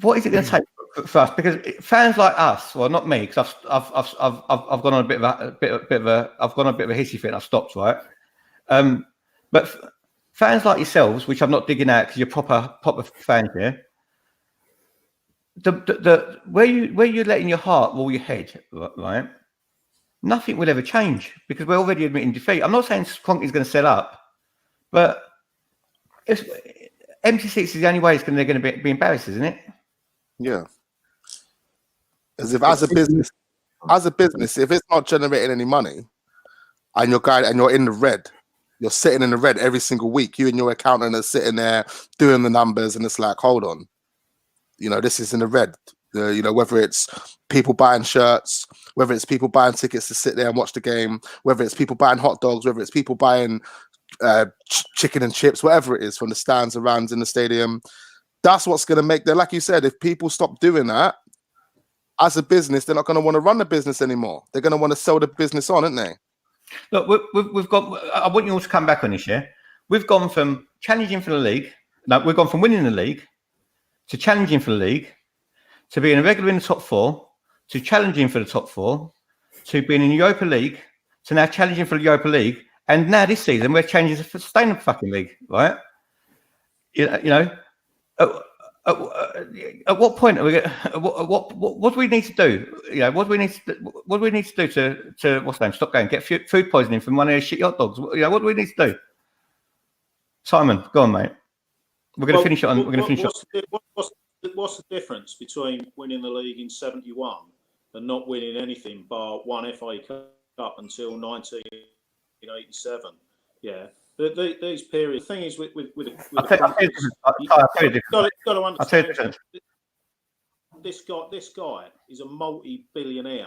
What is it going to take for us, because fans like us, well, not me, because I've gone on a bit of a hissy fit and I've stopped, right? But fans like yourselves, which I'm not digging out because you're proper fans here. Where you're letting your heart rule your head, right? Nothing will ever change because we're already admitting defeat. I'm not saying Kroenke's going to sell up, but empty seats is the only way they're going to be embarrassed, isn't it? Yeah. As a business, if it's not generating any money, and you're in the red, you're sitting in the red every single week. You and your accountant are sitting there doing the numbers, and it's like, hold on, this is in the red. Whether it's people buying shirts, whether it's people buying tickets to sit there and watch the game, whether it's people buying hot dogs, whether it's people buying chicken and chips, whatever it is from the stands around in the stadium. That's what's going to make them, like you said, if people stop doing that as a business, they're not going to want to run the business anymore. They're going to want to sell the business on, aren't they? Look, we've got. I want you all to come back on this. Yeah, we've gone from challenging for the league. No, we've gone from winning the league to challenging for the league, to being a regular in the top 4, to challenging for the top 4, to being in the Europa League, to now challenging for the Europa League, and now this season we're changing to staying in the fucking league, right? At what point are we? What do we need to do? What do we need to do to what's the name? Stop going. Get food poisoning from one of those shit hot dogs. What do we need to do? Simon, go on, mate. We're going to finish it on. We're going to finish it. What's the difference between winning the league in '71 and not winning anything bar one FA Cup until 1987? Yeah. These periods. The thing is, with got to understand. This guy is a multi-billionaire.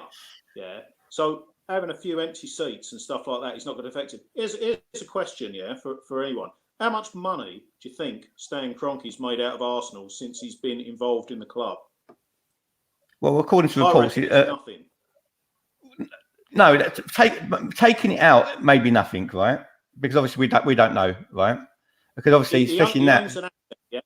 Yeah. So having a few empty seats and stuff like that is not going to affect him. Here's a question, yeah, for anyone. How much money do you think Stan Kroenke's made out of Arsenal since he's been involved in the club? Well, according to reports, nothing. No, taking it out may be nothing, right? Because obviously we don't know, right? Because obviously, especially in that,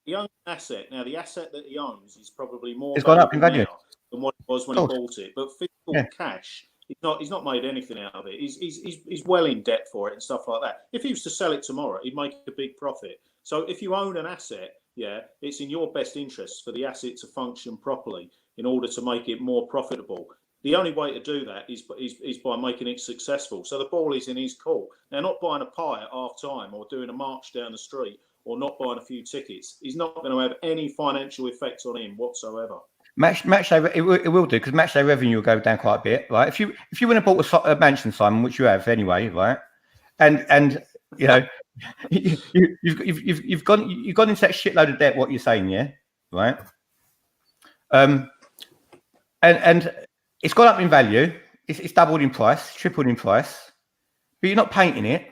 he owns an asset. Now, the asset that he owns is probably more it's gone up in value than what it was when he bought it. But physical cash, he's not made anything out of it. He's well in debt for it and stuff like that. If he was to sell it tomorrow, he'd make a big profit. So if you own an asset, yeah, it's in your best interest for the asset to function properly in order to make it more profitable. The only way to do that is by making it successful. So the ball is in his court. Now, not buying a pie at half time or doing a march down the street or not buying a few tickets is not going to have any financial effect on him whatsoever. Match day, it will do, because match day revenue will go down quite a bit, right? If you went and bought a mansion, Simon, which you have anyway, right? And you've gone into that shitload of debt. What you're saying, yeah, right? And it's gone up in value. It's doubled in price, tripled in price. But you're not painting it.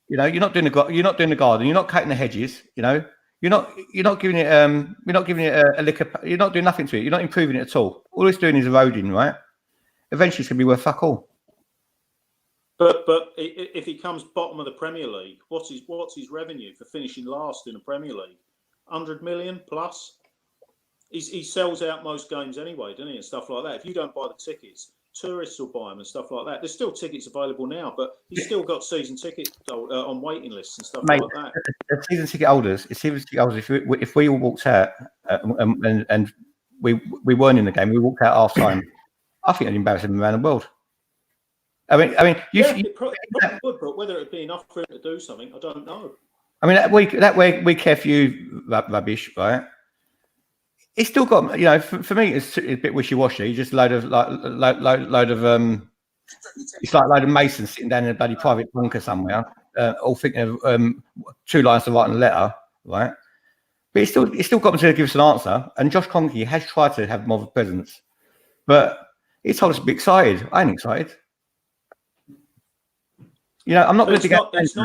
You're not doing the garden. You're not cutting the hedges. You're not giving it a lick of. You're not doing nothing to it. You're not improving it at all. All it's doing is eroding, right? Eventually, it's gonna be worth fuck all. But if he comes bottom of the Premier League, what's his revenue for finishing last in the Premier League? 100 million plus. He sells out most games anyway, doesn't he, and stuff like that. If you don't buy the tickets, tourists will buy them and stuff like that. There's still tickets available now, but he's still got season tickets on waiting lists and stuff like that. The season ticket holders, if we all walked out and we weren't in the game, we walked out half time, I think it'd embarrass him around the world. I mean, it probably would, but whether it'd be enough for him to do something, I don't know. I mean, that way, care for you rubbish, right? It's still got, for me, it's a bit wishy-washy. Just load of it's like a load of masons sitting down in a bloody private bunker somewhere, all thinking of 2 lines to write in a letter, right? But it's still got to give us an answer. And Josh Kroenke has tried to have more of a presence, but he told us to be excited. I ain't excited. I'm not going to get. It's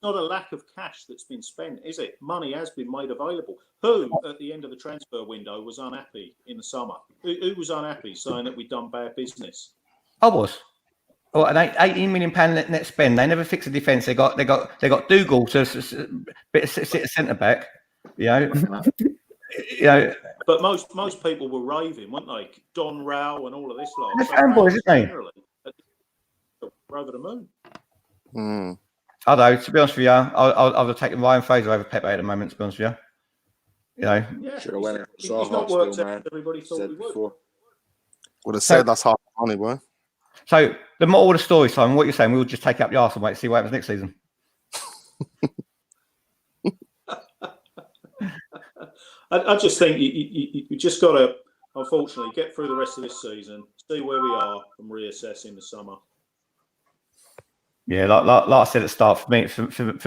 not a lack of cash that's been spent, is it? Money has been made available. Who, at the end of the transfer window, was unhappy in the summer? Who was unhappy, saying that we'd done bad business? I was. Well, an £18 million net spend. They never fixed the defence. They got Dougal to sit a centre back. But most people were raving, weren't they? Don Rao and all of this lot. They're fanboys, isn't they? Generally, were over the moon. Mm. I don't know. To be honest with you, I would have taken Ryan Fraser over Pepe at the moment. To be honest with you, you know. Yeah, Should have went he's not worked out as everybody thought Said he would. before. Would have said that's half money, boy. So the moral of the story, Simon, what you're saying, we'll just take up the arse and wait to see what happens next season. I just think you just got to, unfortunately, get through the rest of this season, see where we are, and reassess in the summer. Yeah, like I said at the start, for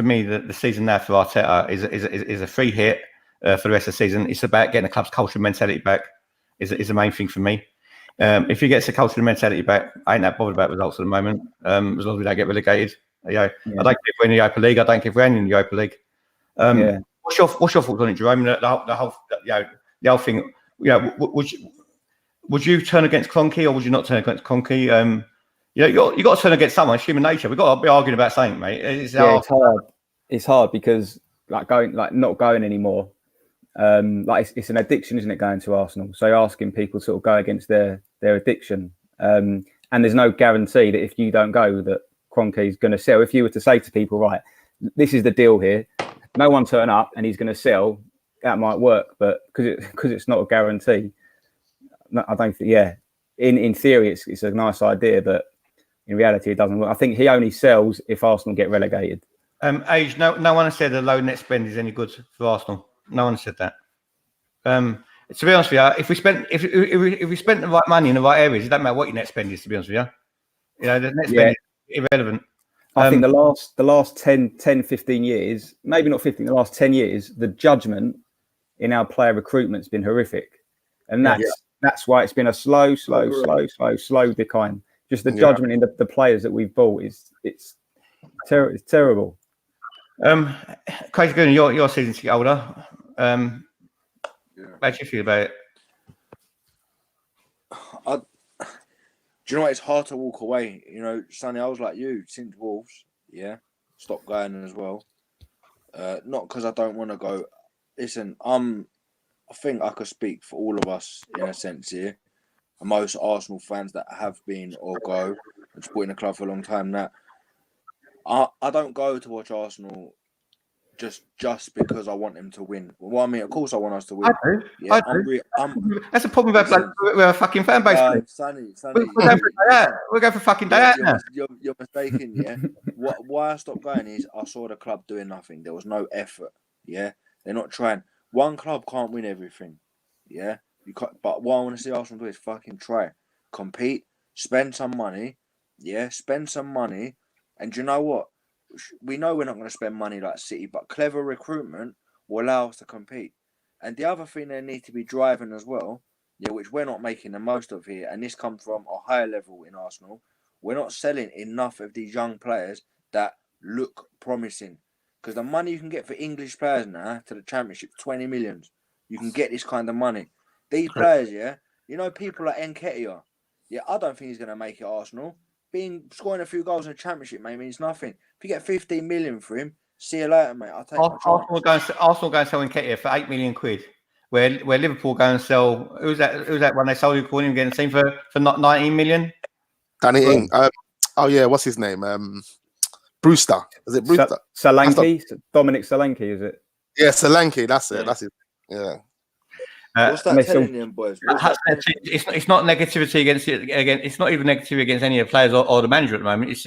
me, the season now for Arteta is a free hit for the rest of the season. It's about getting the club's culture and mentality back. Is the main thing for me. If he gets the culture and mentality back, I ain't that bothered about results at the moment. As long as we don't get relegated, I don't care if we're in the Europa League. I don't care if we're in the Europa League. What's your thoughts on it, Jerome? The whole thing. Would you turn against Kroenke or would you not turn against Kroenke? You got to turn against someone. It's human nature. We've got to be arguing about something, mate. It's hard. It's hard because not going anymore. It's an addiction, isn't it? Going to Arsenal. So you're asking people to sort of go against their addiction. And there's no guarantee that if you don't go, that Kroenke is going to sell. If you were to say to people, right, this is the deal here, no one turn up and he's going to sell, that might work. But because it's not a guarantee, I don't think. Yeah, in theory, it's a nice idea, but in reality, it doesn't work. I think he only sells if Arsenal get relegated. Age, no one has said a low net spend is any good for Arsenal. No one said that. To be honest with you, if we spent the right money in the right areas, it doesn't matter what your net spend is. To be honest with you, the net spend is irrelevant. I think the last 10, 15 years, maybe not 15, the last 10 years, the judgment in our player recruitment's been horrific, and that's why it's been a slow decline. Just the judgment in the players that we've bought it's terrible. Crazy Goon, your season to get older. How do you feel about it? Do you know what? It's hard to walk away. You know, Sonny, I was like you since Wolves. Yeah, stopped going as well. Not because I don't want to go. Listen, I think I could speak for all of us in a sense here. And most Arsenal fans that have been or go and supporting the club for a long time now. I don't go to watch Arsenal just because I want them to win. Well, I mean, of course I want us to win. I do. Yeah, I do. That's the problem with we're a fucking fan base. Sonny, we're going for fucking day out now. You're mistaken, yeah. Why I stopped going is I saw the club doing nothing. There was no effort, yeah. They're not trying. One club can't win everything, yeah. But what I want to see Arsenal do is fucking try. Compete, spend some money, yeah. Spend some money. And do you know what? We know we're not going to spend money like City, but clever recruitment will allow us to compete. And the other thing they need to be driving as well, yeah, which we're not making the most of here, and this comes from a higher level in Arsenal, we're not selling enough of these young players that look promising. Because the money you can get for English players now to the Championship, 20 million. You can get this kind of money. These players, yeah, you know, people like Nketiah, yeah, I don't think he's going to make it Arsenal. Scoring a few goals in the Championship, mate, means nothing. If you get 15 million for him, see you later, mate. I'll take Arsenal going to sell Nketiah for £8 million, where Liverpool go and sell. Who's that when they sold him, calling him getting seen for not 19 million? Danny Ing. What's his name? Brewster. Is it Brewster? Solanke? Dominic Solanke, is it? Yeah, Solanke. That's it. That's it. Yeah. What's that telling them, boys? It's not negativity against it. Again, it's not even negativity against any of the players or the manager at the moment. It's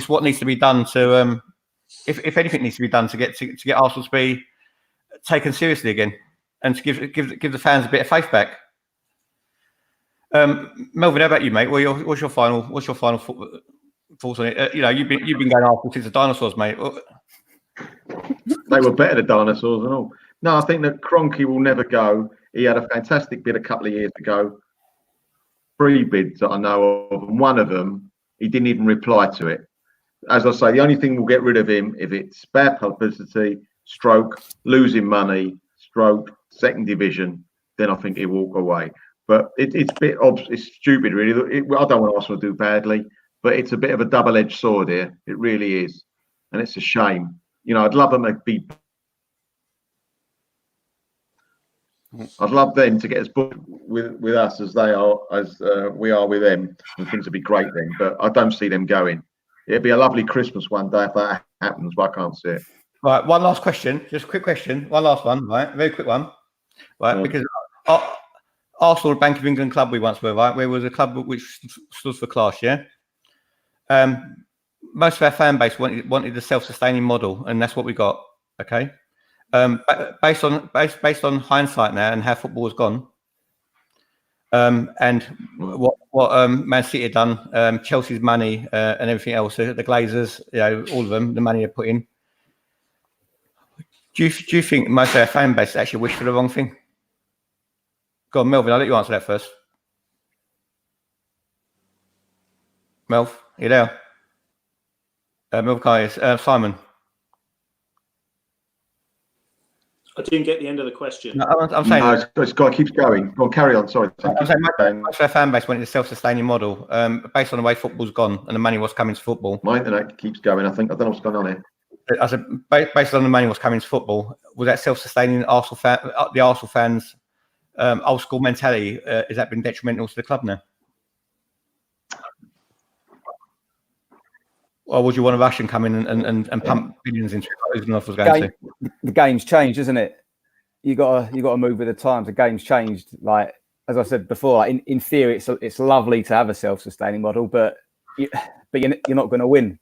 what needs to be done to if anything needs to be done to get Arsenal to be taken seriously again and to give the fans a bit of faith back. Melvin, how about you, mate? What's your final thoughts on it? You've been going Arsenal since the dinosaurs, mate. They were better than dinosaurs and all. No, I think that Kroenke will never go. He had a fantastic bid a couple of years ago. 3 bids that I know of, and one of them, he didn't even reply to it. As I say, the only thing we'll get rid of him if it's bad publicity, stroke, losing money, stroke, second division, then I think he'll walk away. But it's a bit it's stupid, really. I don't want Arsenal to do badly, but it's a bit of a double-edged sword here. It really is. And it's a shame. I'd love them to be I'd love them to get as booked with us as they are, as we are with them, and things would be great then. But I don't see them going. It'd be a lovely Christmas one day if that happens, but I can't see it. Right, one last question, just a quick question. One last one, right? Very quick one, right? Because Arsenal, Bank of England club we once were, right? We was a club which stood for class, yeah. Most of our fan base wanted a self-sustaining model, and that's what we got. Okay. Based on hindsight now and how football has gone, and what Man City had done, Chelsea's money and everything else, the Glazers, all of them, the money they put in. Do you think most of our fan base actually wish for the wrong thing? Go on, Melvin. I'll let you answer that first. Melv, you there? Melv, Simon. I didn't get the end of the question. No, I'm saying this guy keeps going. Go on, carry on. Sorry. I'm saying most of our fan base wanted a self-sustaining model, based on the way football's gone and the money was coming to football. My internet keeps going. I don't know what's going on here. I said, based on the money was coming to football, was that self-sustaining the Arsenal fans' old school mentality? Has that been detrimental to the club now? Or would you want a Russian come in and pump billions into it? The game's changed, isn't it? You gotta move with the times. The game's changed. Like as I said before, like in theory, it's lovely to have a self-sustaining model, but you're not going to win.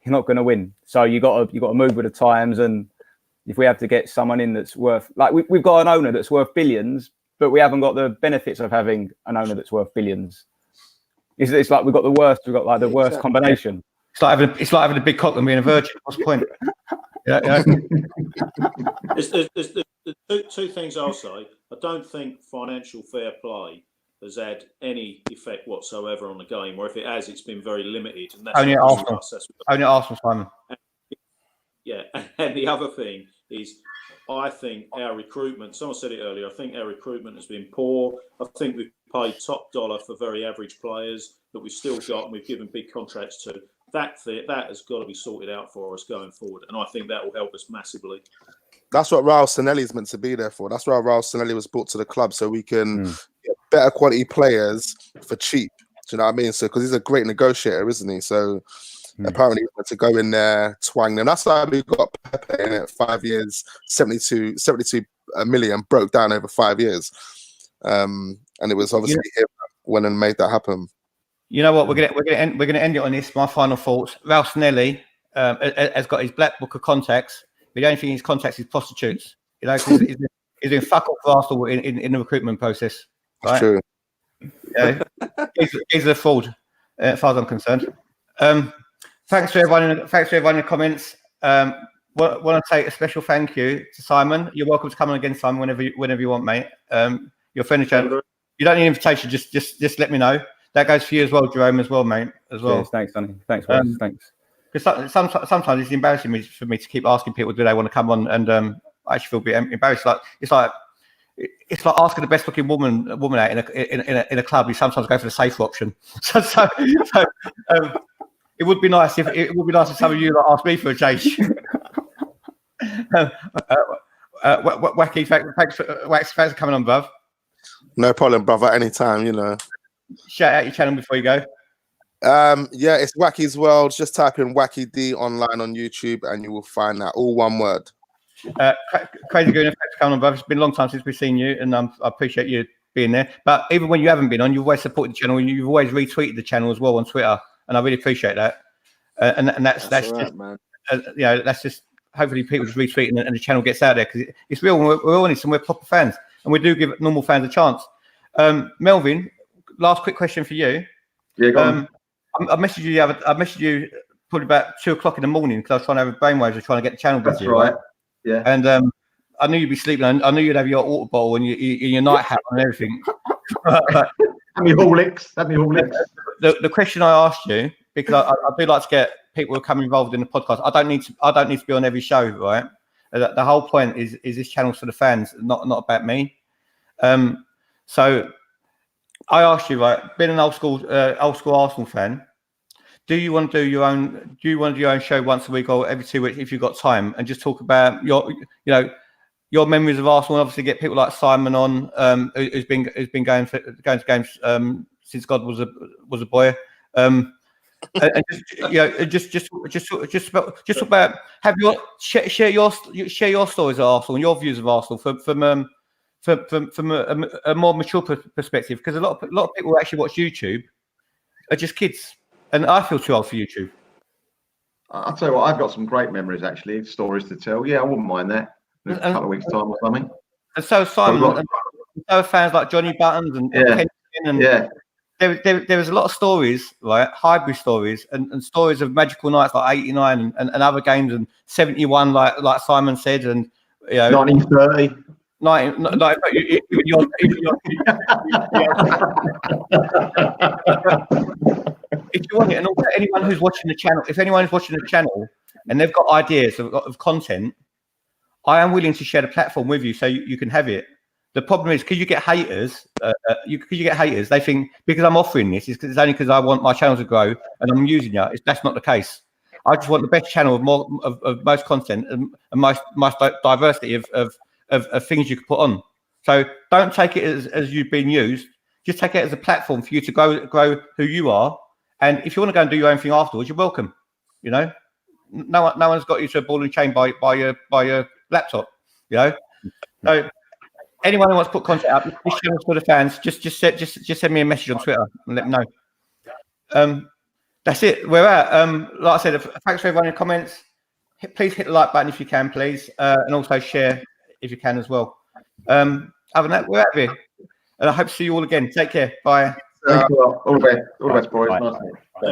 You're not going to win. So you got to move with the times. And if we have to get someone in that's worth, like we've got an owner that's worth billions, but we haven't got the benefits of having an owner that's worth billions. It's like we've got the worst combination. It's like having a big cock and being a virgin. What's the point? There's two things I'll say. I don't think financial fair play has had any effect whatsoever on the game, or if it has, it's been very limited. And that's only at Arsenal. Only at Arsenal, Simon. Yeah, and the other thing is, I think our recruitment, someone said it earlier, I think our recruitment has been poor. I think we've paid top dollar for very average players that we've still got and we've given big contracts to. That has got to be sorted out for us going forward. And I think that will help us massively. That's what Raul Sanelli is meant to be there for. That's why Raul Sanelli was brought to the club, so we can get better quality players for cheap. Do you know what I mean? So, because he's a great negotiator, isn't he? So, apparently, he's meant to go in there, twang them. That's why we got Pepe in it. 5 years, 72 million, broke down over 5 years. And it was obviously him that went and made that happen. You know what? We're gonna end it on this. My final thoughts. Raul Sanelli has got his black book of contacts. But the only thing in his contacts is prostitutes. He's doing fuck all for Arsenal in the recruitment process. Right? True. Yeah, he's a fraud, as far as I'm concerned. Thanks to everyone in the comments. Want to say a special thank you to Simon. You're welcome to come on again, Simon, whenever you want, mate. Your friend of the channel. You don't need an invitation. Just let me know. That goes for you as well, Jerome, as well, mate. As well. Cheers, thanks, Sonny. Thanks, thanks. Because sometimes it's embarrassing for me to keep asking people, do they want to come on? And I actually feel a bit embarrassed. It's like asking the best looking woman out in a club. You sometimes go for the safer option. So it would be nice if some of you asked me for a change. Wacky, thanks for coming on, bruv. No problem, brother. Anytime, you know. Shout out your channel before you go. Yeah, it's Wacky's World. Just type in Wacky D online on YouTube and you will find that. All one word. Crazy Gooner, thanks for coming on, brother. It's been a long time since we've seen you, and I appreciate you being there. But even when you haven't been on, you've always supported the channel, and you've always retweeted the channel as well on Twitter, and I really appreciate that. And that's right, just, man. That's just hopefully people just retweet and the channel gets out there, because it's real. We're all honest and we're proper fans, and we do give normal fans a chance. Melvin, last quick question for you. Yeah, go on. I messaged you probably about 2 o'clock in the morning because I was trying to have a brainwaves of trying to get the channel with That's you. right. Yeah. And I knew you'd be sleeping. I knew you'd have your water bottle and your night hat and everything. Have me Horlicks. The question I asked you, because I do like to get people who come involved in the podcast. I don't need to be on every show, right? The whole point is this channel's for the fans, not about me. So I asked you, right, being an old school Arsenal fan, do you want to do your own show once a week or every 2 weeks if you've got time, and just talk about your your memories of Arsenal. And obviously, get people like Simon on, who's been going to games since God was a boy. And just about have your share your stories of Arsenal and your views of Arsenal from a more mature perspective, because a lot of people who actually watch YouTube are just kids, and I feel too old for YouTube. I'll tell you what, I've got some great memories, actually, stories to tell. Yeah, I wouldn't mind that in a couple of weeks' time or something. And so Simon, and so are fans like Johnny Buttons and Kenton, and there was a lot of stories, right? Highbury stories and stories of magical nights like '89 and other games, and '71, like Simon said, and 1930. If you want it, and also anyone who's watching the channel, if anyone is watching the channel and they've got ideas of content, I am willing to share the platform with you so you can have it. The problem is, because you get haters, they think because I'm offering this, it's only because I want my channel to grow and I'm using it. That's not the case. I just want the best channel of most content and most diversity of things you can put on. So don't take it as you've been used. Just take it as a platform for you to grow who you are. And if you want to go and do your own thing afterwards, you're welcome. You know, no one's got you to a ball and chain by your laptop. You know, so anyone who wants to put content up, this channel's for the fans. Just send me a message on Twitter and let me know. That's it. We're at. Like I said, thanks for everyone in the comments. Please hit the like button if you can, please, and also share if you can as well. Other than that, we're out of here, and I hope to see you all again. Take care. Bye. Thanks a lot. All the best, boys. Bye. Nice.